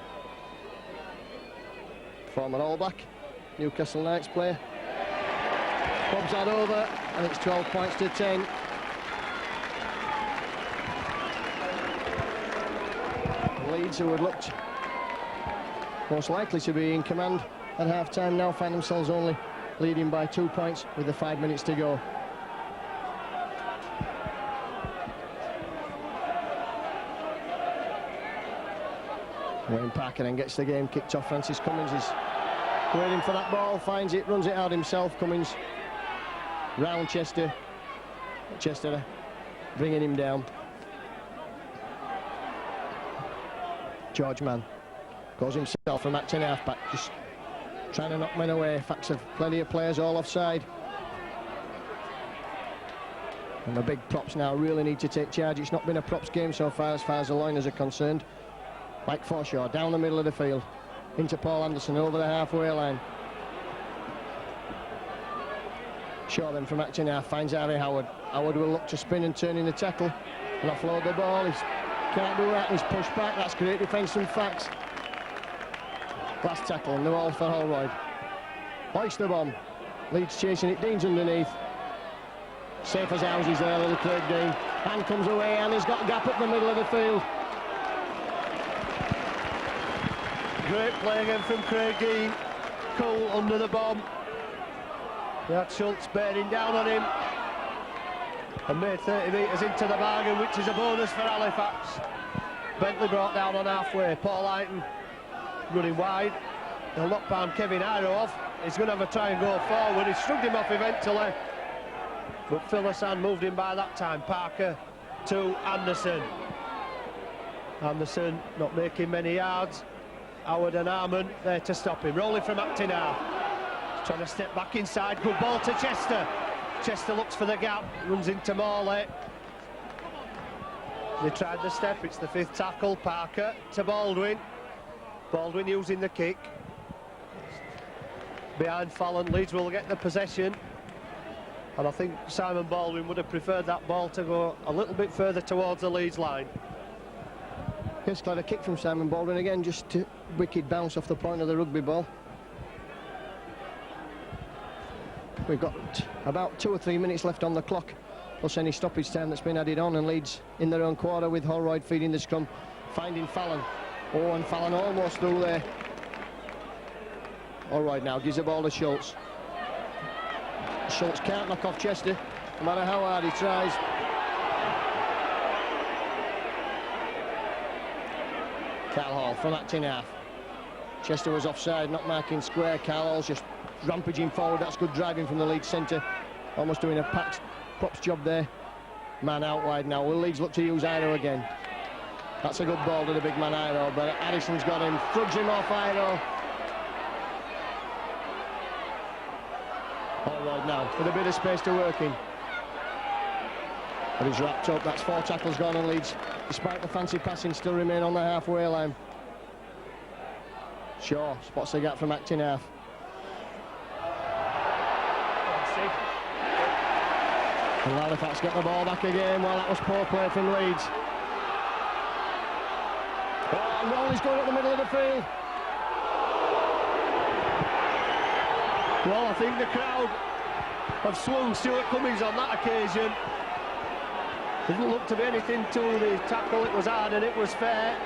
Former All Black, Newcastle Knights player. Bob's that over, and it's 12 points to 10. Leeds, who had looked most likely to be in command at half-time, now find themselves only leading by 2 points with the 5 minutes to go. Wayne Parker then gets the game kicked off. Francis Cummins is waiting for that ball, finds it, runs it out himself. Cummins round Chester. Chester bringing him down. George Mann goes himself from that 10 half-back, just trying to knock men away. Facts have plenty of players all offside. And the big props now really need to take charge. It's not been a props game so far as the Loiners are concerned. Mike Forshaw down the middle of the field, into Paul Anderson over the halfway line. Shaw then from Acton half finds Harry Howard. Howard will look to spin and turn in the tackle and offload the ball. He can't do that, he's pushed back. That's great defence from Facts. Last tackle and the ball for Holroyd. Hoist the bomb. Leeds chasing it, Dean's underneath. Safe as houses there, little Craig Dean. Hand comes away and he's got a gap up the middle of the field. Great play again from Craig Dean. Cool under the bomb. He had Schultz bearing down on him and made 30 metres into the bargain, which is a bonus for Halifax. Bentley brought down on halfway. Paul Ayton running wide. He'll knock down Kevin Iro off. He's going to have a try and go forward. He shrugged him off eventually, but Phil Hassan moved him by that time. Parker to Anderson. Anderson not making many yards. Howard and Harmon there to stop him. Rolling from Acton half. Trying to step back inside. Good ball to Chester. Chester looks for the gap. Runs into Morley. They tried the step. It's the 5th tackle. Parker to Baldwin. Baldwin using the kick. Behind Fallon. Leeds will get the possession. And I think Simon Baldwin would have preferred that ball to go a little bit further towards the Leeds line. Here's a kick from Simon Baldwin again, just a wicked bounce off the point of the rugby ball. We've got about 2 or 3 minutes left on the clock, plus any stoppage time that's been added on, and Leeds in their own quarter with Holroyd feeding the scrum, finding Fallon. Oh, and Fallon almost through there. Holroyd now gives the ball to Schultz. Schultz can't knock off Chester, no matter how hard he tries. Carl Hall from Acton half. Chester was offside, not marking square. Carl Hall's just rampaging forward. That's good driving from the Leeds centre. Almost doing a props job there. Man out wide now. Will Leeds look to use Iro again? That's a good ball to the big man Iro, but Addison's got him. Thugs him off Iro. All right now, with a bit of space to work in. But he's wrapped up. That's 4 tackles gone, and Leeds, despite the fancy passing, still remain on the halfway line. Shaw spots the gap from Acton half. And Halifax get the ball back again. Well, that was poor play from Leeds. Oh, and Rowley's going up the middle of the field. Well, I think the crowd have swung Stuart Cummins on that occasion. Didn't look to be anything to the tackle. It was hard and it was fair.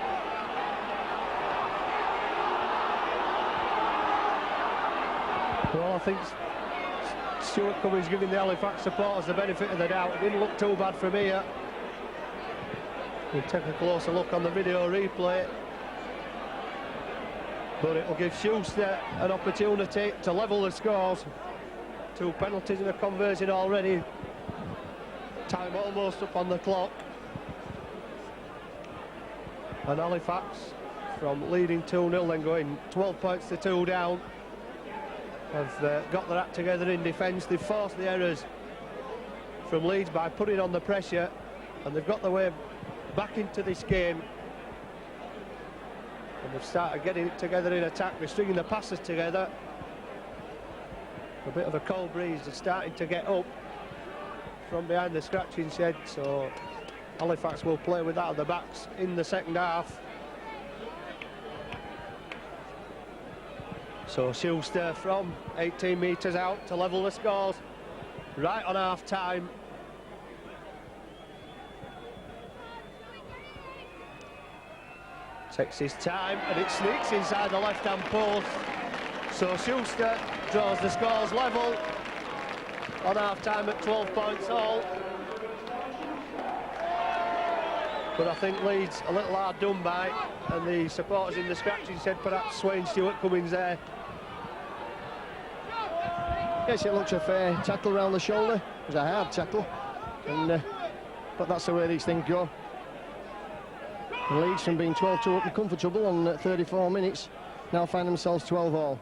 Well, I think Stuart Cummins giving the Halifax supporters the benefit of the doubt. It didn't look too bad from here. We'll take a closer look on the video replay. But it'll give Schuster an opportunity to level the scores. 2 penalties and a conversion already Time almost up on the clock. And Halifax, from leading 2-0, then going 12 points to 2 down, have got their act together in defence. They've forced the errors from Leeds by putting on the pressure, and they've got their way back into this game. And they've started getting it together in attack. They're stringing the passes together. A bit of a cold breeze is starting to get up from behind the scratching shed, so Halifax will play with that at the backs in the second half. So Schuster from 18 metres out to level the scores right on half time. Takes his time and it sneaks inside the left hand post. So Schuster draws the scores level on half time at 12 points all. But I think Leeds a little hard done by, and the supporters in the scratching said perhaps Swain Stewart Cummings there. Yes, it looks a fair tackle round the shoulder. It was a hard tackle, and but that's the way these things go. And Leeds, from being 12-2 up and comfortable on 34 minutes, now find themselves 12 all.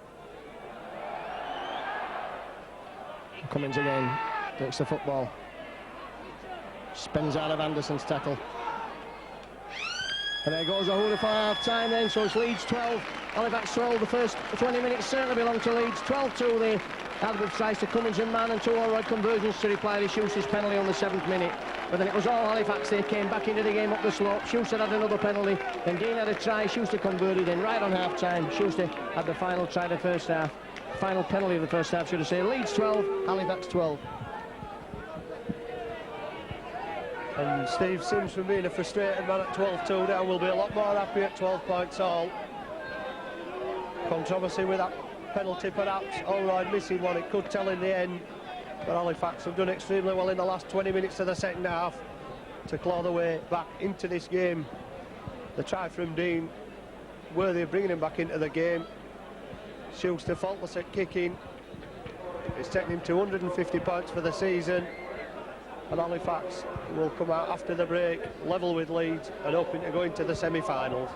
Cummings again takes the football, spins out of Anderson's tackle, and there goes a hooter for half time then. So it's Leeds 12, Halifax 12. The first 20 minutes certainly belong to Leeds. 12-2 there. Albert tries to Cummings and man, and 2 all-right conversions to reply to Schuster's penalty on the 7th minute. But then it was all Halifax. They came back into the game up the slope. Schuster had another penalty, then Dean had a try. Schuster converted in right on half time. Schuster had the final try of the first half. Final penalty of the first half, should I say. Leeds 12, Halifax 12. And Steve Sims, from being a frustrated man at 12-2 down, will be a lot more happy at 12 points all. Controversy with that penalty perhaps, Allroyd missing one, it could tell in the end, but Halifax have done extremely well in the last 20 minutes of the second half to claw their way back into this game. The try from Dean, worthy of bringing him back into the game. Schuster faultless at kicking. It's taken him 250 points for the season, and Halifax will come out after the break level with Leeds and hoping to go into the semi-finals.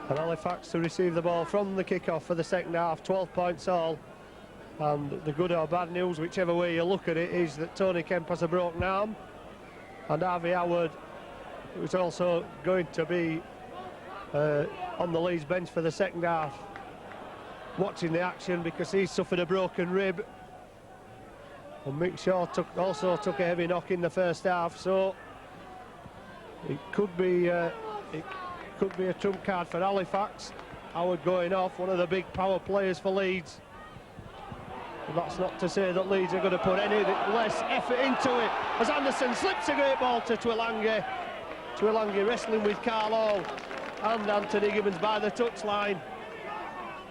And Halifax to receive the ball from the kick-off for the second half, 12 points all. And the good or bad news, whichever way you look at it, is that Tony Kemp has a broken arm, and Harvey Howard, who's also going to be on the Leeds bench for the second half, watching the action because he's suffered a broken rib. And Mick Shaw also took a heavy knock in the first half, so it could be a trump card for Halifax. Howard going off, one of the big power players for Leeds. And that's not to say that Leeds are going to put any less effort into it, as Anderson slips a great ball to Twilangi. Twilangi wrestling with Carl Hall and Anthony Gibbons by the touchline.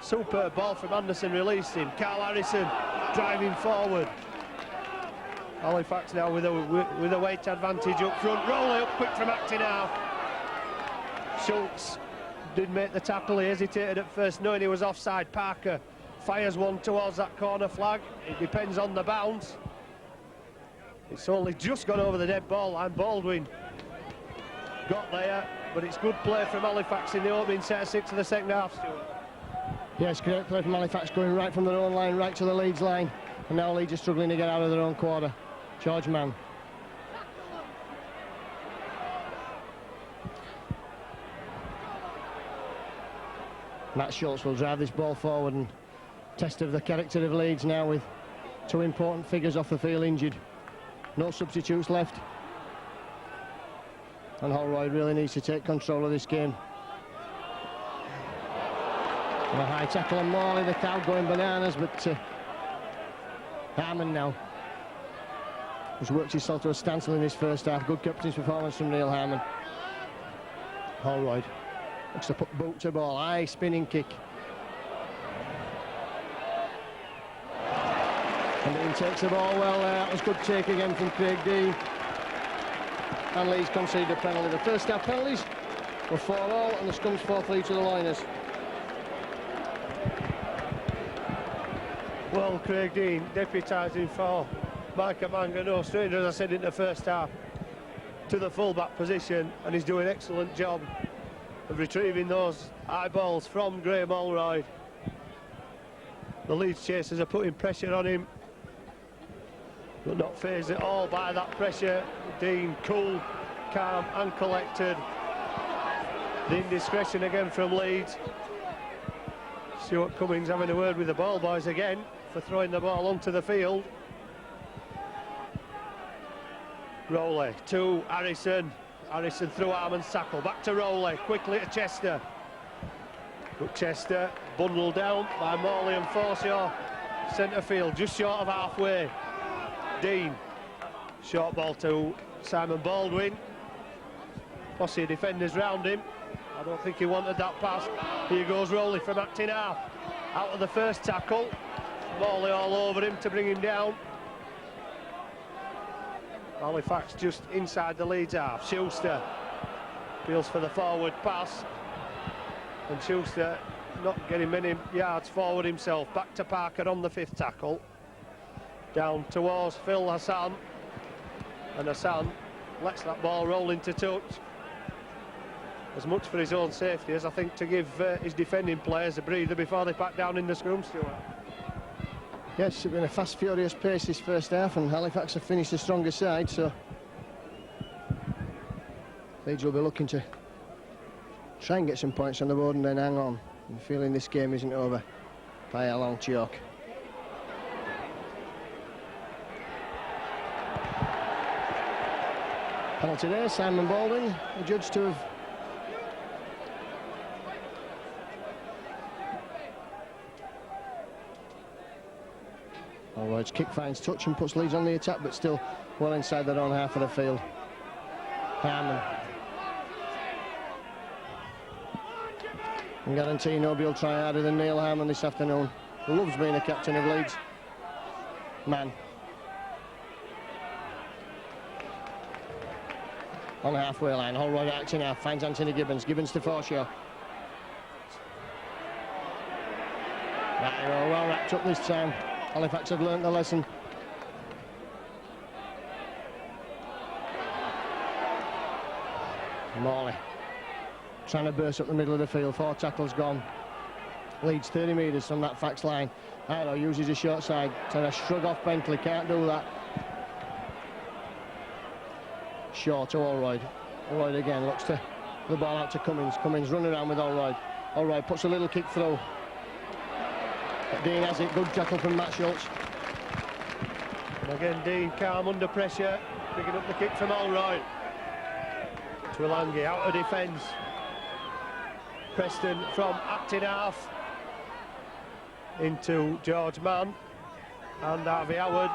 Superb ball from Anderson, released him. Carl Harrison driving forward. Halifax now with a weight advantage up front. Rowley up quick from Acton now. Schultz did make the tackle, he hesitated at first knowing he was offside. Parker fires one towards that corner flag. It depends on the bounce. It's only just gone over the dead ball line. Baldwin got there, but it's good play from Halifax in the opening set of 6 of the second half, Stuart. Yes, great play from Halifax, going right from their own line right to the Leeds line, and now Leeds are struggling to get out of their own quarter. George Mann. Matt Schultz will drive this ball forward, and test of the character of Leeds now with 2 important figures off the field injured. No substitutes left, and Holroyd really needs to take control of this game. And a high tackle on Morley, the crowd going bananas, but Harmon now has worked himself to a standstill in this first half. Good captain's performance from Neil Harmon. Holroyd looks to put boot to ball, high spinning kick. And Dean takes the ball well there. That was good take again from Craig Dean. And Leeds conceded a penalty. The first half penalties were 4-4 and the scrums 4-3 to the Liners. Well, Craig Dean deputising for Micah Manga, no stranger, as I said in the first half, to the full-back position, and he's doing an excellent job of retrieving those high balls from Graham Allroyd. The Leeds chasers are putting pressure on him, but not fazed at all by that pressure. Dean cool, calm and collected. The indiscretion again from Leeds. Stuart Cummings having a word with the ball boys again for throwing the ball onto the field. Rowley to Harrison. Harrison through Armand's tackle. Back to Rowley. Quickly to Chester. But Chester bundled down by Morley and Forshaw. Centre field, just short of halfway. Dean. Short ball to Simon Baldwin. Posse of defenders round him. I don't think he wanted that pass. Here goes Rowley from acting half. Out of the first tackle. Morley all over him to bring him down. Halifax just inside the Leeds half. Schuster feels for the forward pass. And Schuster not getting many yards forward himself. Back to Parker on the fifth tackle. Down towards Phil Hassan. And Hassan lets that ball roll into touch. As much for his own safety as I think to give his defending players a breather before they pack down in the scrum, Stuart. Yes, it's been a fast, furious pace this first half, and Halifax have finished the stronger side, so Leeds will be looking to try and get some points on the board and then hang on. I'm feeling this game isn't over by a long chalk. Penalty there, Simon Baldwin, adjudged to have Allroyd's kick finds touch and puts Leeds on the attack, but still well inside their own half of the field. Harmon. I guarantee nobody will try harder than Neil Harmon this afternoon. Loves being a captain of Leeds. Man. On the halfway line, Allroyd acting half, finds Anthony Gibbons. Gibbons to Forshaw. Right, well wrapped up this time. Halifax have learnt the lesson. Morley trying to burst up the middle of the field. 4 tackles gone. Leeds 30 metres from that Fax line. Iro uses a short side. Trying to shrug off Bentley. Can't do that. Short to Allroyd. Allroyd again looks to the ball out to Cummings. Cummings running around with Allroyd. Allroyd puts a little kick through. But Dean has it. Good tackle from Matt Schultz. And again, Dean calm under pressure. Picking up the kick from Allroyd. Twilangi out of defence. Preston from acting half into George Mann and Harvey Howard.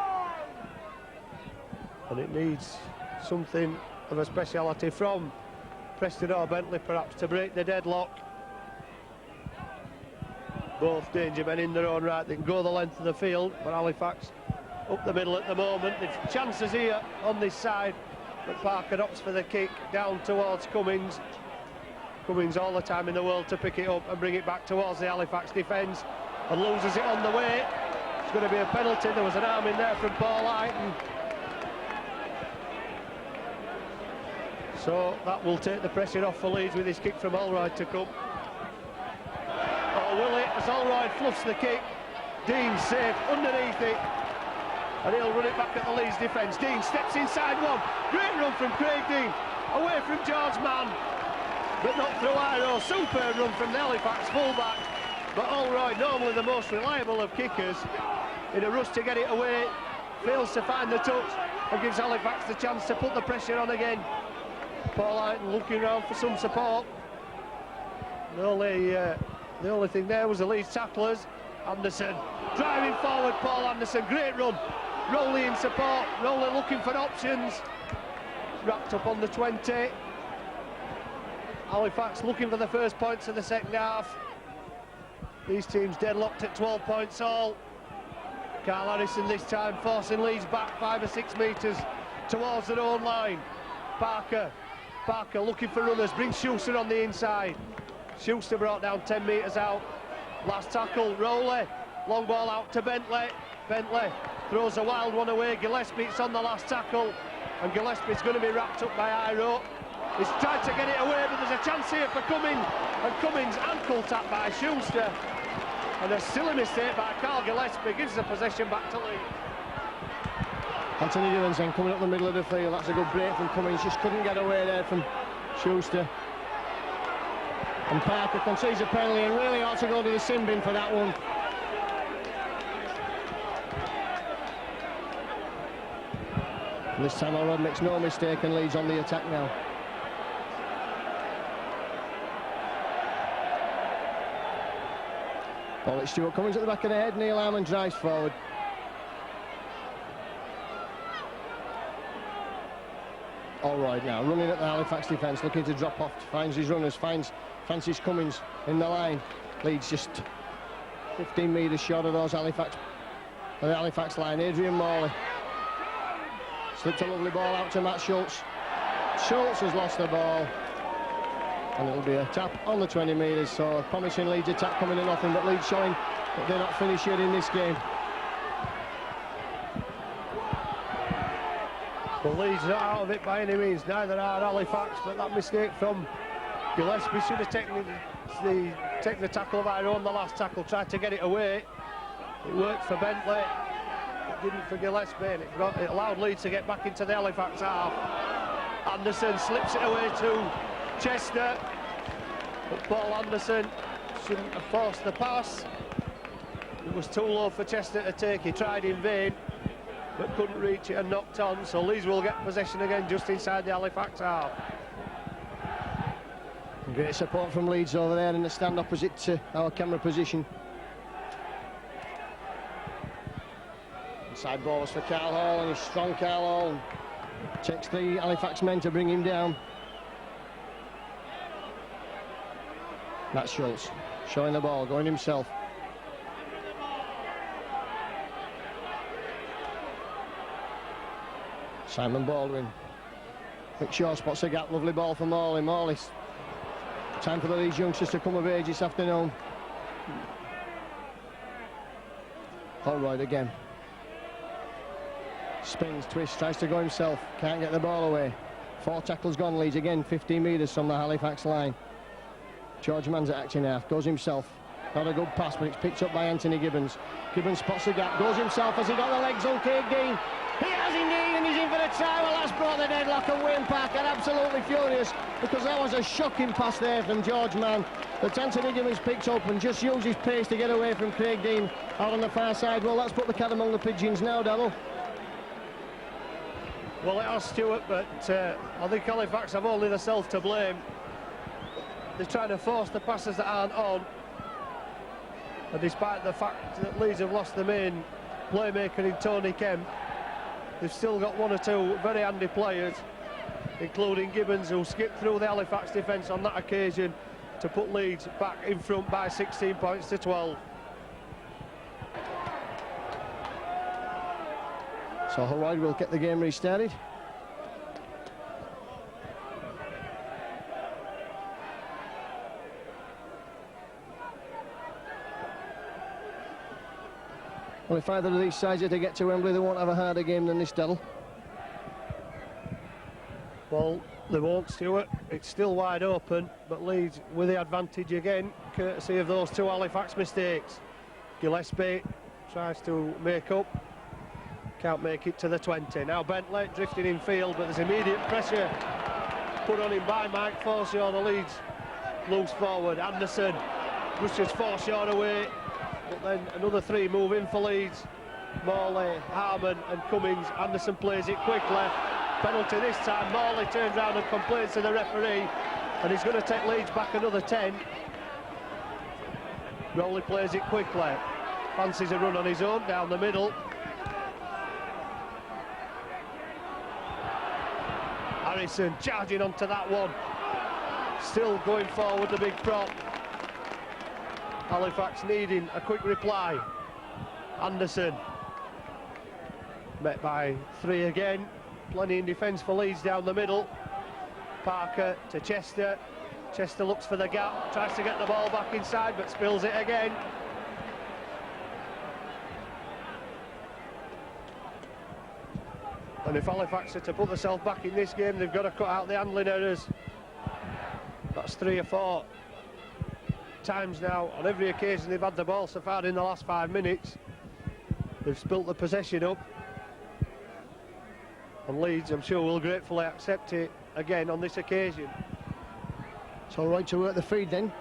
And it needs something of a speciality from Preston or Bentley perhaps to break the deadlock. Both danger men in their own right. They can go the length of the field, but Halifax up the middle at the moment. There's chances here on this side, but Parker opts for the kick down towards Cummings. Cummings all the time in the world to pick it up and bring it back towards the Halifax defence, and loses it on the way. It's going to be a penalty. There was an arm in there from Paul Heighton. So that will take the pressure off for Leeds with his kick from Allroyd to come. Oh, will it? As Allroyd fluffs the kick, Dean's safe underneath it, and he'll run it back at the Leeds defence. Dean steps inside one. Great run from Craig Dean, away from George Mann, but not through Iro. Superb run from the Halifax fullback, but Allroyd, normally the most reliable of kickers, in a rush to get it away, fails to find the touch and gives Halifax the chance to put the pressure on again. Paul Heighton looking around for some support. The only thing there was the Leeds tacklers. Anderson driving forward. Paul Anderson, great run. Rowley in support. Rowley looking for options. Wrapped up on the 20. Halifax looking for the first points of the second half. These teams deadlocked at 12 points all. Carl Harrison this time forcing Leeds back 5 or 6 metres towards their own line. Parker looking for runners, brings Schuster on the inside. Schuster brought down 10 metres out. Last tackle, Rowley, long ball out to Bentley. Bentley throws a wild one away. Gillespie's on the last tackle, and Gillespie's going to be wrapped up by Iro. He's tried to get it away, but there's a chance here for Cummins, and Cummins ankle tapped by Schuster. And a silly mistake by Carl Gillespie gives the possession back to Leeds. Anthony Gibbons then coming up the middle of the field. That's a good break from Cummins, just couldn't get away there from Schuster. And Parker concedes a penalty and really ought to go to the sin bin for that one. And this time O'Rod makes no mistake and Leeds on the attack now. Paulie Stewart Cummins at the back of the head. Neil Harmon drives forward. All right now, running at the Halifax defence, looking to drop off, finds his runners, finds Francis Cummins in the line. Leeds just 15 metres short of those the Halifax line. Adrian Morley slipped a lovely ball out to Matt Schultz. Schultz has lost the ball, and it'll be a tap on the 20 metres. So a promising Leeds attack coming to nothing, but Leeds showing that they're not finished yet in this game. Well, Leeds not out of it by any means, neither are Halifax, but that mistake from Gillespie should have taken the tackle of Iro on the last tackle, tried to get it away. It worked for Bentley, it didn't for Gillespie, and it allowed Leeds to get back into the Halifax half. Anderson slips it away to Chester, but Paul Anderson shouldn't have forced the pass. It was too low for Chester to take, he tried in vain, but couldn't reach it and knocked on, so Leeds will get possession again just inside the Halifax half. Great support from Leeds over there in the stand opposite to our camera position. Inside ball was for Carl Hall, and he's strong Carl Hall. Takes the Halifax men to bring him down. Matt Schultz showing the ball, going himself. Simon Baldwin. Mick Shaw spots a gap, lovely ball for Morley. Morley. Time for the Leeds youngsters to come of age this afternoon. Holroyd again. Spins, twists, tries to go himself. Can't get the ball away. 4 tackles gone, Leeds again, 15 metres from the Halifax line. George Mann's at acting half, goes himself. Not a good pass, but it's picked up by Anthony Gibbons. Gibbons spots the gap, goes himself. Has he got the legs on Craig Dean? He has indeed, and he's in for the try. Well, that's brought the deadlock, and Wayne Parker absolutely furious, because that was a shocking pass there from George Mann that Anthony Gibbons picked up and just used his pace to get away from Craig Dean out on the far side. Well, that's put the cat among the pigeons now, Darryl. Well, it has Stewart, but I think Halifax have only themselves to blame. They're trying to force the passes that aren't on, and despite the fact that Leeds have lost the main playmaker in Tony Kemp, they've still got 1 or 2 very handy players, including Gibbons, who skipped through the Halifax defence on that occasion to put Leeds back in front by 16 points to 12. So Holroyd will get the game restarted. Well, if either of these sides are to get to Wembley, they won't have a harder game than this, Darryl. Well, they won't, Stewart. It's still wide open, but Leeds with the advantage again, courtesy of those 2 Halifax mistakes. Gillespie tries to make up, can't make it to the 20. Now Bentley drifting in field, but there's immediate pressure put on him by Mike Forshaw. The Leeds loose forward. Anderson rushes Forshaw away, but then another 3 move in for Leeds. Morley, Harmon and Cummins. Anderson plays it quickly. Penalty this time. Morley turns around and complains to the referee, and he's going to take Leeds back another 10. Rowley plays it quickly. Fancies a run on his own down the middle. Harrison charging onto that one. Still going forward, the big prop. Halifax needing a quick reply. Anderson Met by 3 again. Plenty in defence for Leeds down the middle. Parker to Chester. Chester looks for the gap, tries to get the ball back inside, but spills it again. And if Halifax are to put themselves back in this game, they've got to cut out the handling errors. That's 3 or 4 times now. On every occasion they've had the ball so far in the last 5 minutes, they've spilt the possession up. And Leeds, I'm sure, will gratefully accept it again on this occasion. It's all right to work the feed then.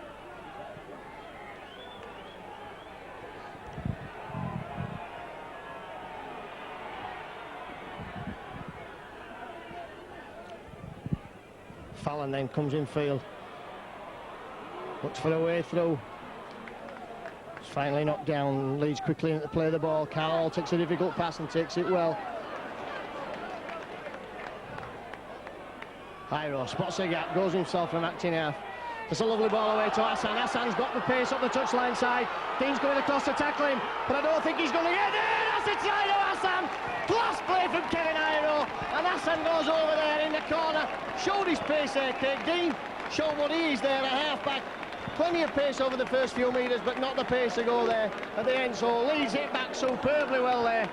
Fallon then comes in field. Looks for a way through. It's finally knocked down. Leeds quickly in to play the ball. Carroll takes a difficult pass and takes it well. Iro spots the gap, goes himself from acting half. It's a lovely ball away to Hassan. Hassan's got the pace up the touchline side. Dean's going across to tackle him, but I don't think he's going to get there. That's a try to Hassan. Class play from Kevin Iro, and Hassan goes over there in the corner. Showed his pace there, Craig. Dean showed what he is there at half-back. Plenty of pace over the first few metres, but not the pace to go there at the end. So Leeds hit back superbly well there.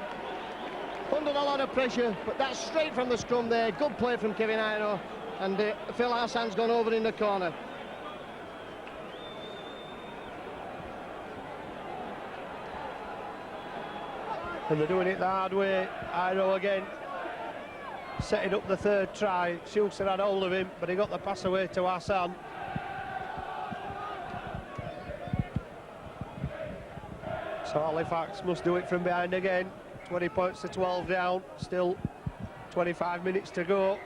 Under a lot of pressure, but that's straight from the scrum there. Good play from Kevin Iro. And Phil Hassan's gone over in the corner. And they're doing it the hard way. Iro again, setting up the 3rd try. Schuster had hold of him, but he got the pass away to Hassan. So Halifax must do it from behind again. 20 points to 12 down. Still 25 minutes to go.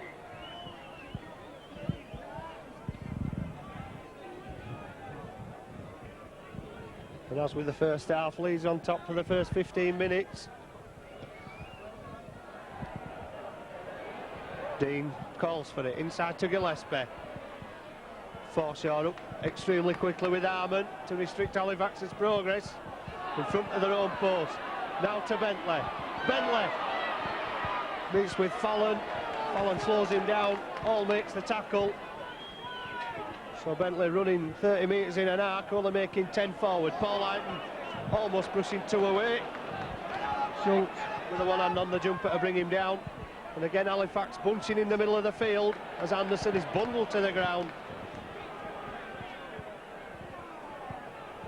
And as with the first half, Leeds on top for the first 15 minutes. Dean calls for it, inside to Gillespie. Foreshore up extremely quickly with Harmon to restrict Halifax's progress. In front of their own post. Now to Bentley. Bentley meets with Fallon. Fallon slows him down. All makes the tackle. So Bentley running 30 metres in an arc, only making 10 forward. Paul Hyton almost brushing 2 away. Schultz with the one hand on the jumper to bring him down. And again Halifax bunching in the middle of the field as Anderson is bundled to the ground.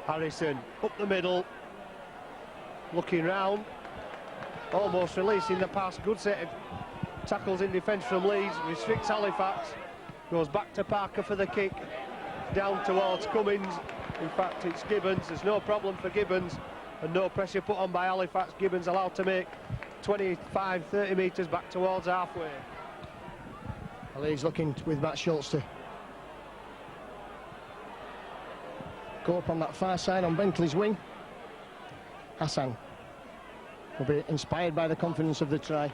Harrison up the middle, looking round, almost releasing the pass. Good set of tackles in defence from Leeds, restricts Halifax. Goes back to Parker for the kick, down towards Cummins. In fact, it's Gibbons. There's no problem for Gibbons, and no pressure put on by Halifax. Gibbons allowed to make 25, 30 metres back towards halfway. Leeds looking with Matt Schultz to go up on that far side on Bentley's wing. Hassan will be inspired by the confidence of the try.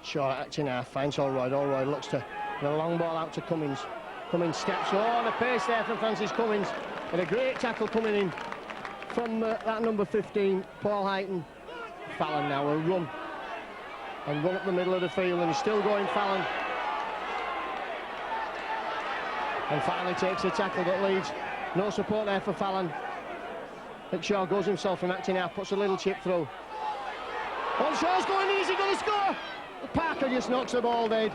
Short acting half, finds Allroyd. Allroyd looks to a long ball out to Cummins. Cummins steps, the pace there from Francis Cummins. And a great tackle coming in from that number 15, Paul Hyton. Fallon now will run. And run up the middle of the field, and he's still going Fallon. And finally takes the tackle that leads. No support there for Fallon. McShaw goes himself from acting half, puts a little chip through. Shaw's going easy, going to score! Parker just knocks the ball dead.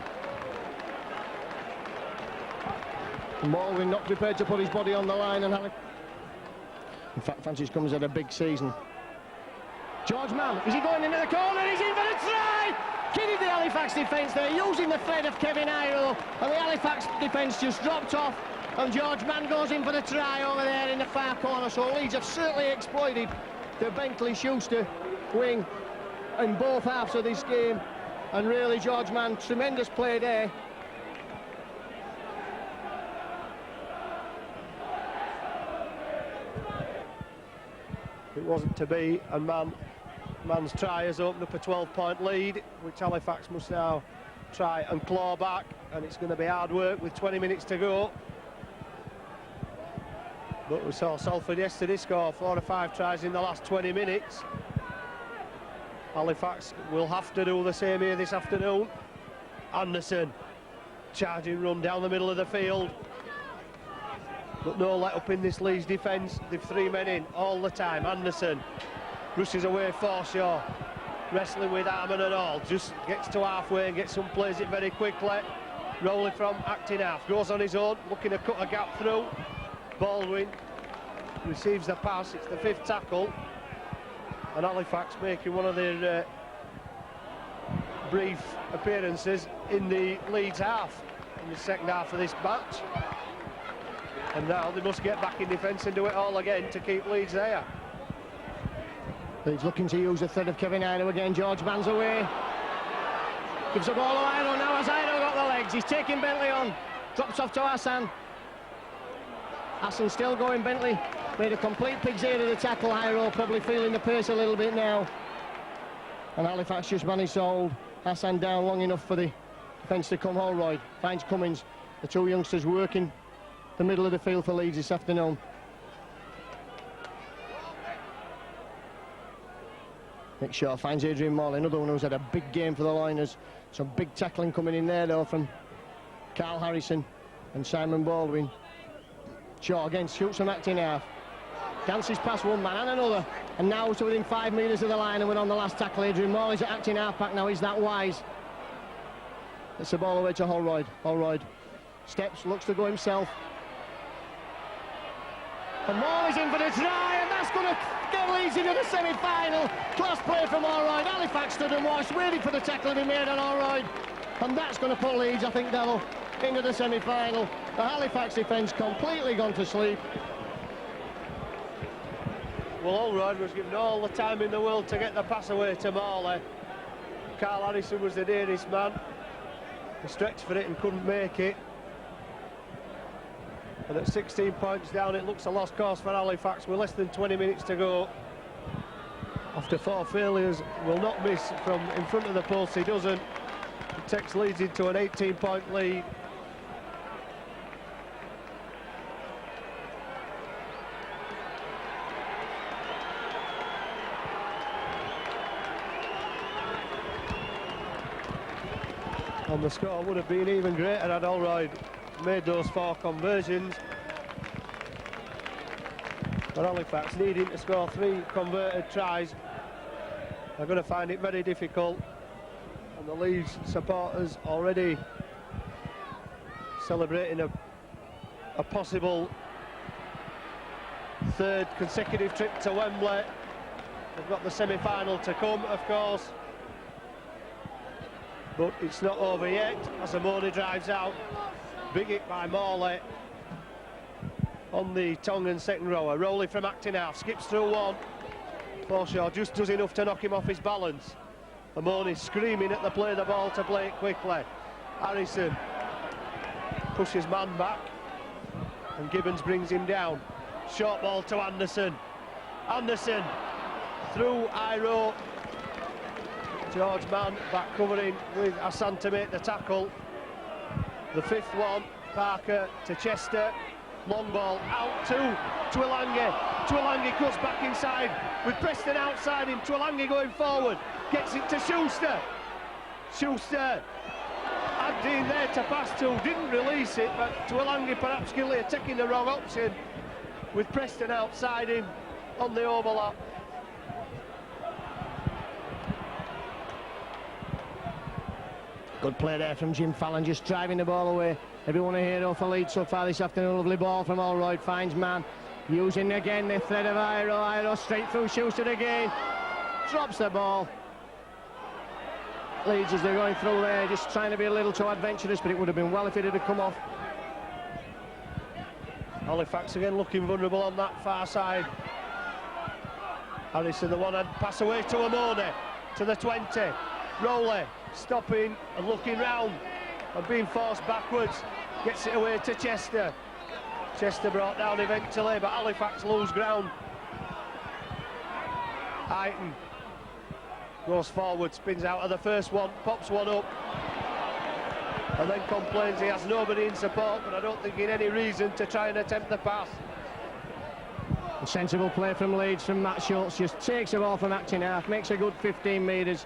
Baldwin not prepared to put his body on the line, and in fact Francis Cummins had a big season. George Mann, is he going into the corner? He's in for the try! Kidded the Halifax defence there, using the thread of Kevin Iro, and the Halifax defence just dropped off, and George Mann goes in for the try over there in the far corner. So Leeds have certainly exploited the Bentley-Schuster wing in both halves of this game. And really, George Mann, tremendous play there. It wasn't to be, and Mann's try has opened up a 12-point lead, which Halifax must now try and claw back, and it's going to be hard work with 20 minutes to go. But we saw Salford yesterday score 4 or 5 tries in the last 20 minutes. Halifax will have to do the same here this afternoon. Anderson, charging run down the middle of the field. But no let up in this Leeds defence. They've 3 men in all the time. Anderson rushes away Forshaw, wrestling with Harmon and all. Just gets to halfway and gets some plays it very quickly. Rowley from acting half, goes on his own, looking to cut a gap through. Baldwin receives the pass, it's the 5th tackle. And Halifax making one of their brief appearances in the Leeds half, in the second half of this match. And now they must get back in defence and do it all again to keep Leeds there. Leeds looking to use the threat of Kevin Iro again. George Mann's away. Gives the ball to Iro now as Iro got the legs. He's taking Bentley on. Drops off to Hassan. Hassan still going. Bentley made a complete pig's ear of the tackle. Iro probably feeling the pace a little bit now. And Halifax just managed to hold Hassan down long enough for the defence to come. Holroyd finds Cummins. The 2 youngsters working the middle of the field for Leeds this afternoon. Nick Shaw finds Adrian Morley, another one who's had a big game for the Liners. Some big tackling coming in there though from Carl Harrison and Simon Baldwin. Shaw again shoots from acting half. Dances past one man and another. And now to within 5 metres of the line, and we're on the last tackle. Adrian Morley's at acting half back now. He's that wise. It's the ball away to Holroyd. Holroyd steps, looks to go himself. And Morley's in for the try, and that's going to get Leeds into the semi-final. Class play from Holroyd. Halifax stood and watched, waiting for the tackle to be made on Holroyd. And that's going to put Leeds, I think, Devil, into the semi-final. The Halifax defence completely gone to sleep. Well, Holroyd was given all the time in the world to get the pass away to Morley. Carl Harrison was the nearest man. He stretched for it and couldn't make it. And at 16 points down, it looks a lost cause for Halifax with less than 20 minutes to go. After 4 failures, will not miss from in front of the post. He doesn't. It takes Leeds into an 18-point lead. And the score would have been even greater had Holroyd made those 4 conversions. But Halifax needing to score 3 converted tries. They're going to find it very difficult. And the Leeds supporters already celebrating a possible 3rd consecutive trip to Wembley. They've got the semi-final to come, of course. But it's not over yet as Amoni drives out. Big hit by Morley on the Tongan second rower. Rowley from acting half, skips through one. Forshaw just does enough to knock him off his balance. Amoni screaming at the play the ball to play it quickly. Harrison pushes man back and Gibbons brings him down. Short ball to Anderson. Anderson through Iro. George Mann back covering with Hassan to make the tackle. The 5th one, Parker to Chester. Long ball out to Twilangi. Twilangi cuts back inside with Preston outside him. Twilangi going forward, gets it to Schuster. Schuster had Dean there to pass to, didn't release it, but Twilangi perhaps guilty of taking the wrong option with Preston outside him on the overlap. Good play there from Jim Fallon, just driving the ball away. Everyone a hero for Leeds so far this afternoon. Lovely ball from Holroyd, finds man. Using again the thread of Iro. Iro straight through Schuster again. Drops the ball. Leeds as they're going through there, just trying to be a little too adventurous, but it would have been well if it had come off. Halifax again looking vulnerable on that far side. Harrison the one-hand pass away to Amoni, to the 20. Rowley stopping and looking round and being forced backwards, gets it away to Chester. Chester brought down eventually, but Halifax lose ground. Aiton goes forward, spins out of the first one, pops one up and then complains he has nobody in support, but I don't think he had any reason to try and attempt the pass. And sensible play from Leeds, from Matt Schultz. Just takes the ball from acting half, makes a good 15 metres.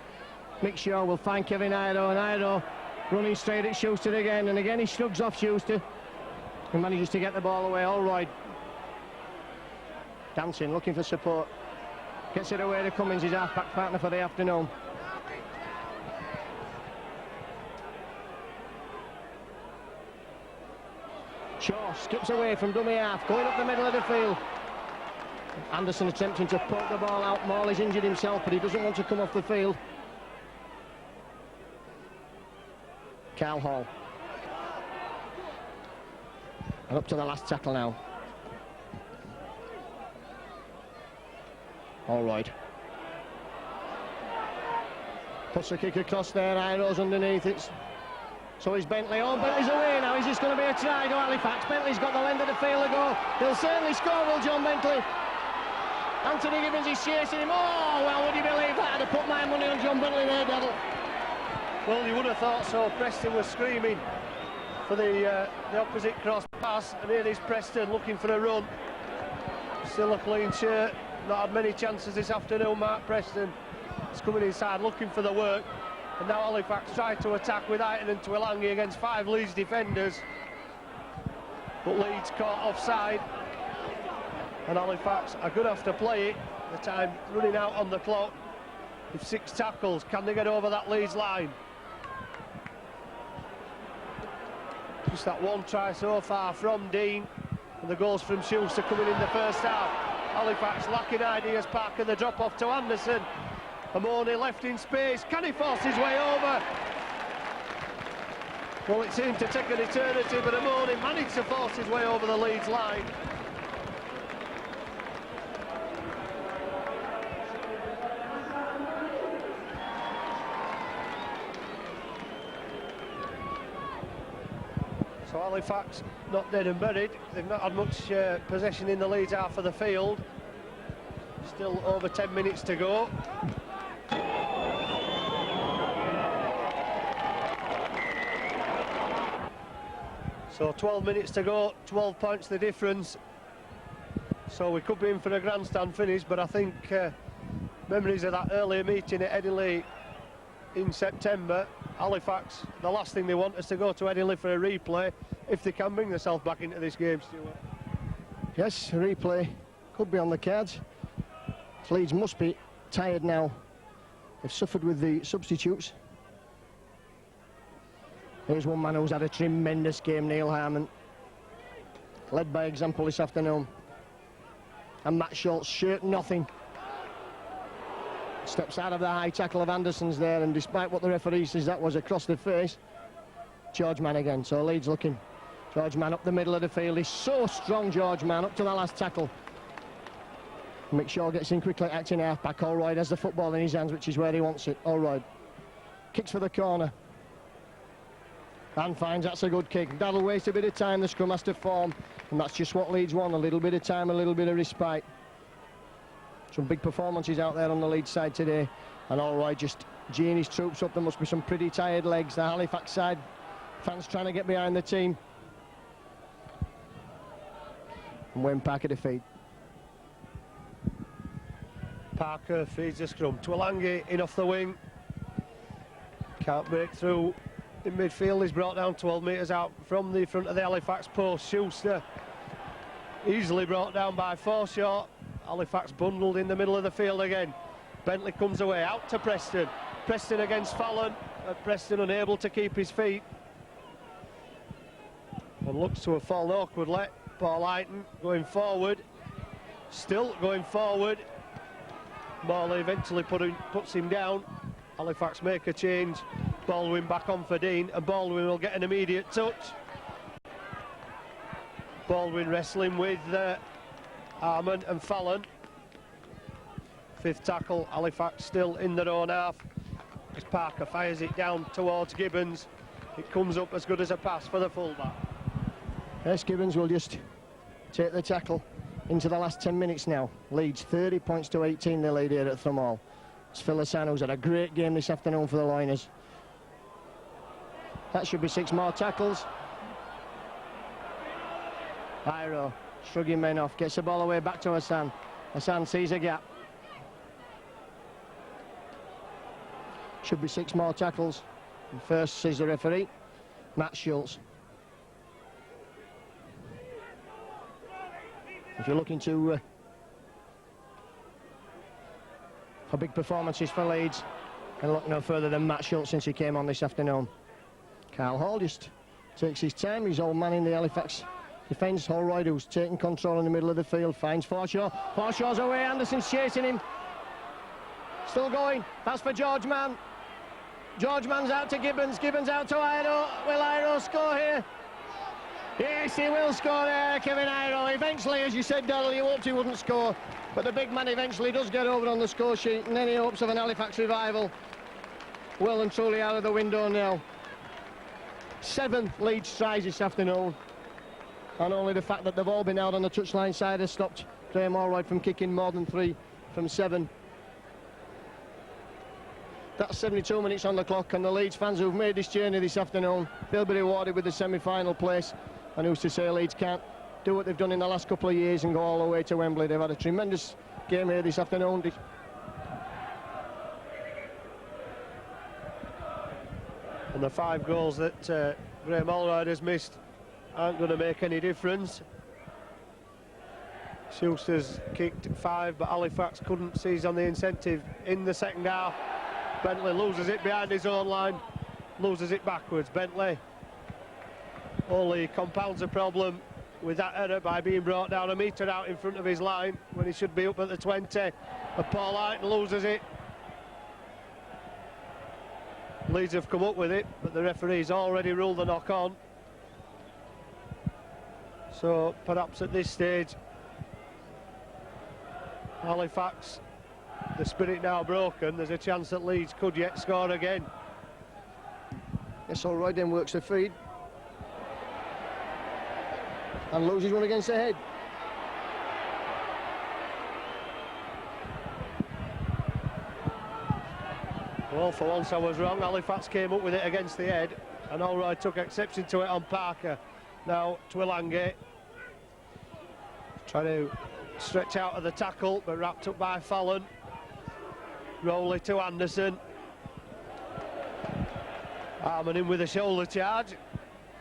Mick Shaw will find Kevin Ido, and Ido running straight at Schuster again. And again he shrugs off Schuster and manages to get the ball away. All right. Dancing, looking for support. Gets it away to Cummins, his half-back partner for the afternoon. Shaw skips away from dummy half, going up the middle of the field. Anderson attempting to poke the ball out. Morley's injured himself, but he doesn't want to come off the field. Carl Hall. And up to the last tackle now. All right. Puts a kick across there, Iro's underneath it. So is Bentley. Oh, Bentley's away now. Is this going to be a try to Halifax? Bentley's got the length of the field to go. He'll certainly score, will John Bentley. Anthony Gibbons is chasing him. Oh, well, would you believe that? I'd have put my money on John Bentley there, Daddle. Well, you would have thought so. Preston was screaming for the opposite cross pass, and here is Preston looking for a run. Still a clean shirt. Not had many chances this afternoon, Mark Preston. He's coming inside looking for the work. And now Halifax tried to attack with Aiton and Tuilangi against 5 Leeds defenders. But Leeds caught offside. And Halifax are going to have to play it. The time running out on the clock. With 6 tackles, can they get over that Leeds line? Just that one try so far from Dean. And the goals from Schuster coming in the first half. Halifax lacking ideas, Parker, the drop off to Anderson. Amoni left in space. Can he force his way over? Well, it seemed to take an eternity, but Amoni managed to force his way over the Leeds line. So Halifax not dead and buried. They've not had much possession in the Leeds half of the field. Still over 10 minutes to go. So 12 minutes to go, 12 points the difference. So we could be in for a grandstand finish, but I think memories of that earlier meeting at Headingley in September, Halifax, the last thing they want is to go to Headingley for a replay, if they can bring themselves back into this game, Stuart. Yes, a replay could be on the cards. Leeds must be tired now. They've suffered with the substitutes. Here's one man who's had a tremendous game, Neil Harmon. Led by example this afternoon. And Matt Schultz, shirt nothing. Steps out of the high tackle of Anderson's there, and despite what the referee says that was across the face, George Mann again. So Leeds looking. George Mann up the middle of the field. He's so strong, George Mann, up to the last tackle. Mick Shaw gets in quickly, acting half-back. All right, has the football in his hands, which is where he wants it. All right. Kicks for the corner. And finds that's a good kick. That'll waste a bit of time, the scrum has to form. And that's just what Leeds want, a little bit of time, a little bit of respite. Some big performances out there on the Leeds side today. And all right, just geeing his troops up. There must be some pretty tired legs. The Halifax side, fans trying to get behind the team. And Wayne Parker to feed. Parker feeds the scrum. Tuilangi in off the wing. Can't break through in midfield. He's brought down 12 metres out from the front of the Halifax post. Schuster easily brought down by Forshaw. Halifax bundled in the middle of the field again. Bentley comes away out to Preston. Preston against Fallon. Preston unable to keep his feet. And looks to have fallen awkwardly. Paul Aiton going forward. Still going forward. Morley eventually puts him down. Halifax make a change. Baldwin back on for Dean, and Baldwin will get an immediate touch. Baldwin wrestling with Harmon and Fallon. 5th tackle, Halifax still in their own half. As Parker fires it down towards Gibbons. It comes up as good as a pass for the fullback. Yes, Gibbons will just take the tackle into the last 10 minutes now. Leeds 30 points to 18 they lead here at Thurmall. It's Filisano's had a great game this afternoon for the Liners. That should be 6 more tackles. Iro shrugging men off, gets the ball away back to Hassan. Hassan sees a gap. Should be 6 more tackles. And first, says the referee, Matt Schultz. If you're looking to for big performances for Leeds, and look no further than Matt Schultz since he came on this afternoon. Kyle Hall just takes his time. He's old man in the Halifax defence. Holroyd, who's taking control in the middle of the field, finds Forshaw. Forshaw's away, Anderson's chasing him. Still going. That's for George Mann. George Mann's out to Gibbons. Gibbons out to Iro. Will Iro score here? Yes, he will score there, Kevin Iro. Eventually, as you said, Darrell, you hoped he wouldn't score, but the big man eventually does get over on the score sheet, and any hopes of an Halifax revival well and truly out of the window now. 7 Leeds tries this afternoon, and only the fact that they've all been out on the touchline side has stopped Graham Allroyd from kicking more than 3 from 7. That's 72 minutes on the clock, and the Leeds fans who've made this journey this afternoon, they'll be rewarded with the semi-final place. And who's to say Leeds can't do what they've done in the last couple of years and go all the way to Wembley. They've had a tremendous game here this afternoon. And the 5 goals that Graham Allroyd has missed aren't going to make any difference. Schuster's kicked 5, but Halifax couldn't seize on the incentive in the second half. Bentley loses it behind his own line, loses it backwards. Bentley only compounds the problem with that error by being brought down a metre out in front of his line when he should be up at the 20. And Paul Ayton loses it. Leeds have come up with it, but the referee's already ruled the knock on. So perhaps at this stage, Halifax, the spirit now broken, there's a chance that Leeds could yet score again. Yes, all right, then works the feed. And loses one against the head. Well, for once I was wrong. Halifax came up with it against the head, and Allroyd took exception to it on Parker. Now Twilange trying to stretch out of the tackle, but wrapped up by Fallon. Rowley to Anderson. Harmon in with a shoulder charge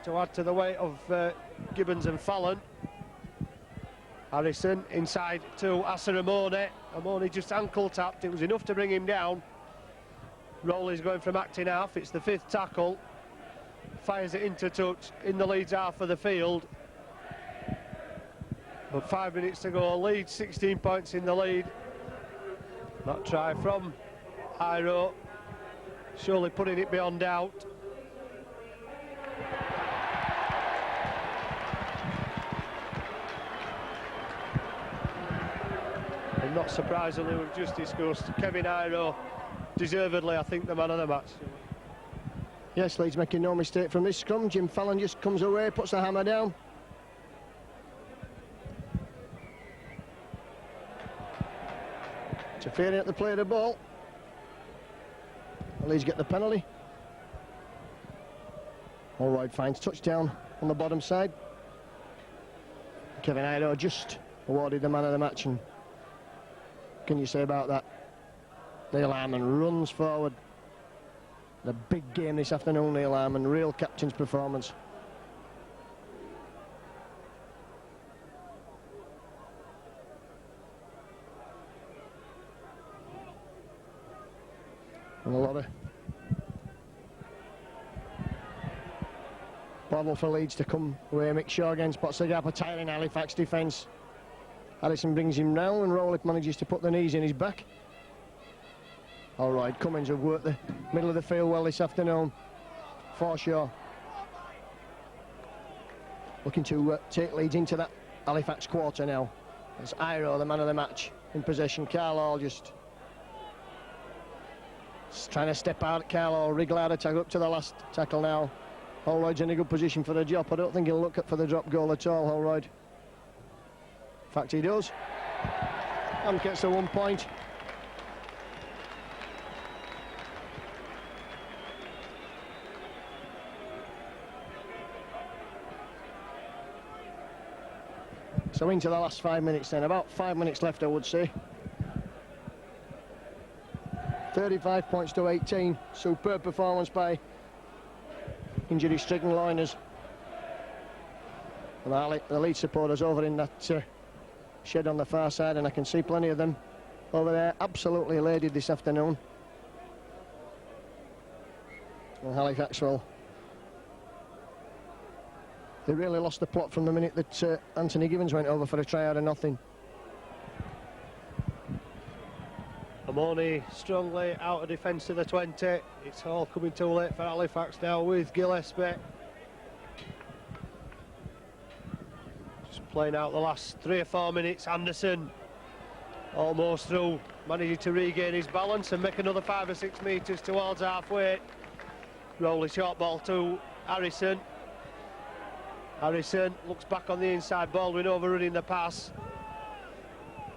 to add to the weight of Gibbons and Fallon. Harrison inside to Asa Amone. Amone just ankle tapped. It was enough to bring him down. Rowley's going from acting half. It's the 5th tackle. Fires it into touch in the Leeds half of the field. But 5 minutes to go. Leeds 16 points in the lead. That try from Iro, surely putting it beyond doubt. And not surprisingly, we've just discussed Kevin Iro, deservedly, I think, the man of the match. Yes, Leeds making no mistake from this scrum. Jim Fallon just comes away, puts the hammer down. Interfering at the play of the ball. Leeds get the penalty. Allroyd finds touchdown on the bottom side. Kevin Iro just awarded the man of the match, and what can you say about that? Neil Harmon runs forward. The big game this afternoon, Neil Harmon, real captain's performance. And a lot of bottle for Leeds to come away. Mick Shaw again spots the gap, a tiring Halifax defence. Harrison brings him round, and Rowley manages to put the knees in his back. All right, Cummins have worked the middle of the field well this afternoon. Forshaw looking to take Leeds into that Halifax quarter now. It's Iro, the man of the match, in possession. Carlisle just trying to step out. Carlisle wriggle out of tackle up to the last tackle now. Holroyd's in a good position for the job. I don't think he'll look for the drop goal at all, Holroyd. In fact, he does. And gets the 1 point. So into the last 5 minutes then, about 5 minutes left I would say. 35 points to 18, superb performance by injury-stricken Liners. And the Leeds supporters over in that shed on the far side, and I can see plenty of them over there, absolutely elated this afternoon. And Halifax, well, they really lost the plot from the minute that Anthony Gibbons went over for a try out of nothing. Amoni strongly out of defence to the 20. It's all coming too late for Halifax now with Gillespie. Just playing out the last 3 or 4 minutes. Anderson almost through, managing to regain his balance and make another 5 or 6 metres towards halfway. Rowley short ball to Harrison. Harrison looks back on the inside, Baldwin overrunning the pass.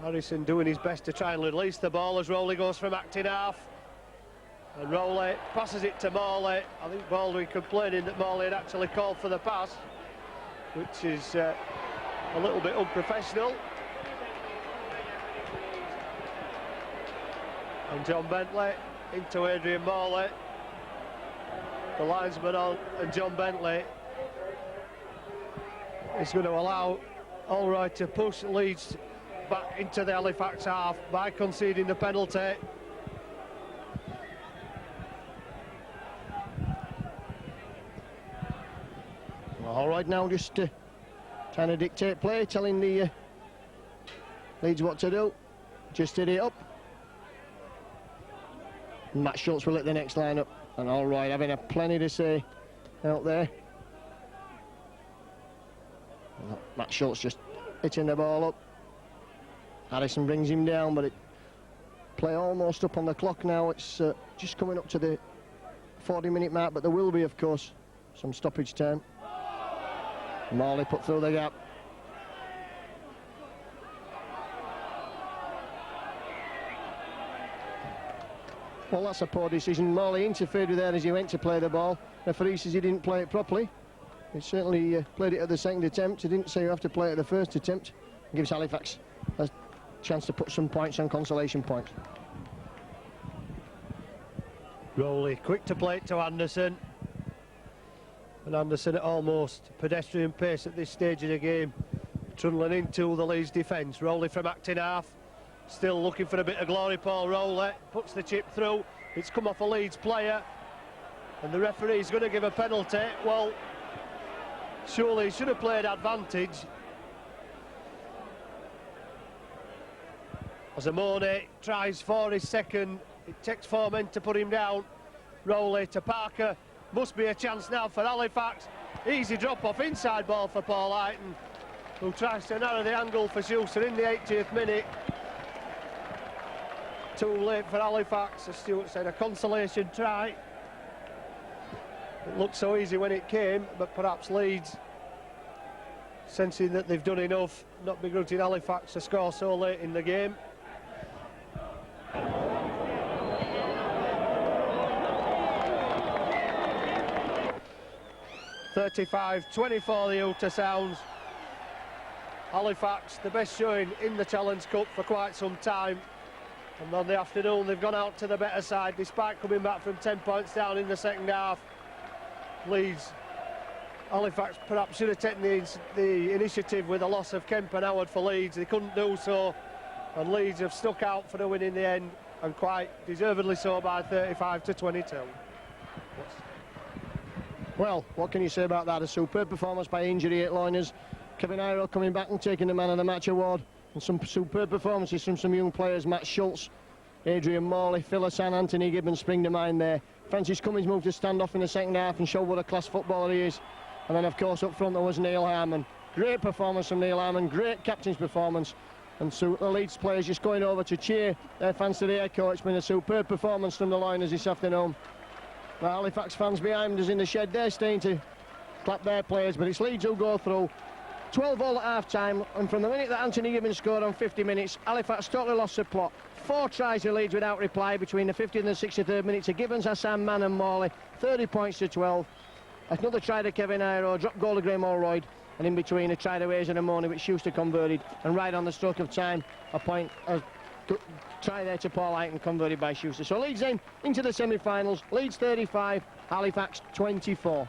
Harrison doing his best to try and release the ball as Rowley goes from acting half. And Rowley passes it to Morley. I think Baldwin complaining that Morley had actually called for the pass, which is a little bit unprofessional. And John Bentley into Adrian Morley. The linesman on, and John Bentley is going to allow Allroyd to push Leeds back into the Halifax half by conceding the penalty. All right, now just trying to dictate play, telling the Leeds what to do. Just steady it up. Matt Schultz will hit the next line-up, and all right, having a plenty to say out there. Matt Schultz just hitting the ball up. Harrison brings him down, but it play almost up on the clock now. It's just coming up to the 40-minute mark, but there will be, of course, some stoppage time. Morley put through the gap. Well, that's a poor decision. Morley interfered with there as he went to play the ball. Referee says he didn't play it properly. He certainly played it at the second attempt. He didn't say you have to play it at the first attempt. It gives Halifax a chance to put some points on, consolation points. Rowley quick to play it to Anderson. And Anderson at almost pedestrian pace at this stage of the game, trundling into the Leeds defence. Rowley from acting half, still looking for a bit of glory. Paul Rowley puts the chip through. It's come off a Leeds player, and the referee's going to give a penalty. Well, surely he should have played advantage. As Amoni tries for his second, it takes 4 men to put him down. Rowley to Parker. Must be a chance now for Halifax. Easy drop-off, inside ball for Paul Eighton, who tries to narrow the angle for Schuster in the 80th minute. Too late for Halifax, as Stuart said, a consolation try. It looked so easy when it came, but perhaps Leeds, sensing that they've done enough, not begrudging Halifax to score so late in the game. (35-24) the Uta Sounds. Halifax, the best showing in the Challenge Cup for quite some time. And on the afternoon, they've gone out to the better side, despite coming back from 10 points down in the second half. Leeds, Halifax perhaps should have taken the initiative with the loss of Kemp and Howard for Leeds. They couldn't do so, and Leeds have stuck out for the win in the end, and quite deservedly so by 35-22. Well, what can you say about that? A superb performance by injury at Liners. Kevin Iro coming back and taking the Man of the Match award. And some superb performances from some young players. Matt Schultz, Adrian Morley, Phyllis and Anthony Gibbons spring to mind there. Francis Cummins moved to stand off in the second half and show what a class footballer he is. And then, of course, up front there was Neil Harmon. Great performance from Neil Harmon, great captain's performance. And so the Leeds players just going over to cheer their fans to the echo. It's been a superb performance from the Liners this afternoon. The Halifax fans behind us in the shed, they're staying to clap their players, but it's Leeds who go through. 12-all at half-time, and from the minute that Anthony Gibbons scored on 50 minutes, Halifax totally lost the plot. 4 tries to Leeds without reply between the 50th and the 63rd minute to Gibbons, Hassan, Mann and Morley. 30 points to 12. Another try to Kevin Iro, drop goal to Graham Allroyd. and in between a try away and a Moni, which Schuster converted, and right on the stroke of time, a point, a try there to Paul Eichen, converted by Schuster. So Leeds into the semi-finals. Leeds 35, Halifax 24.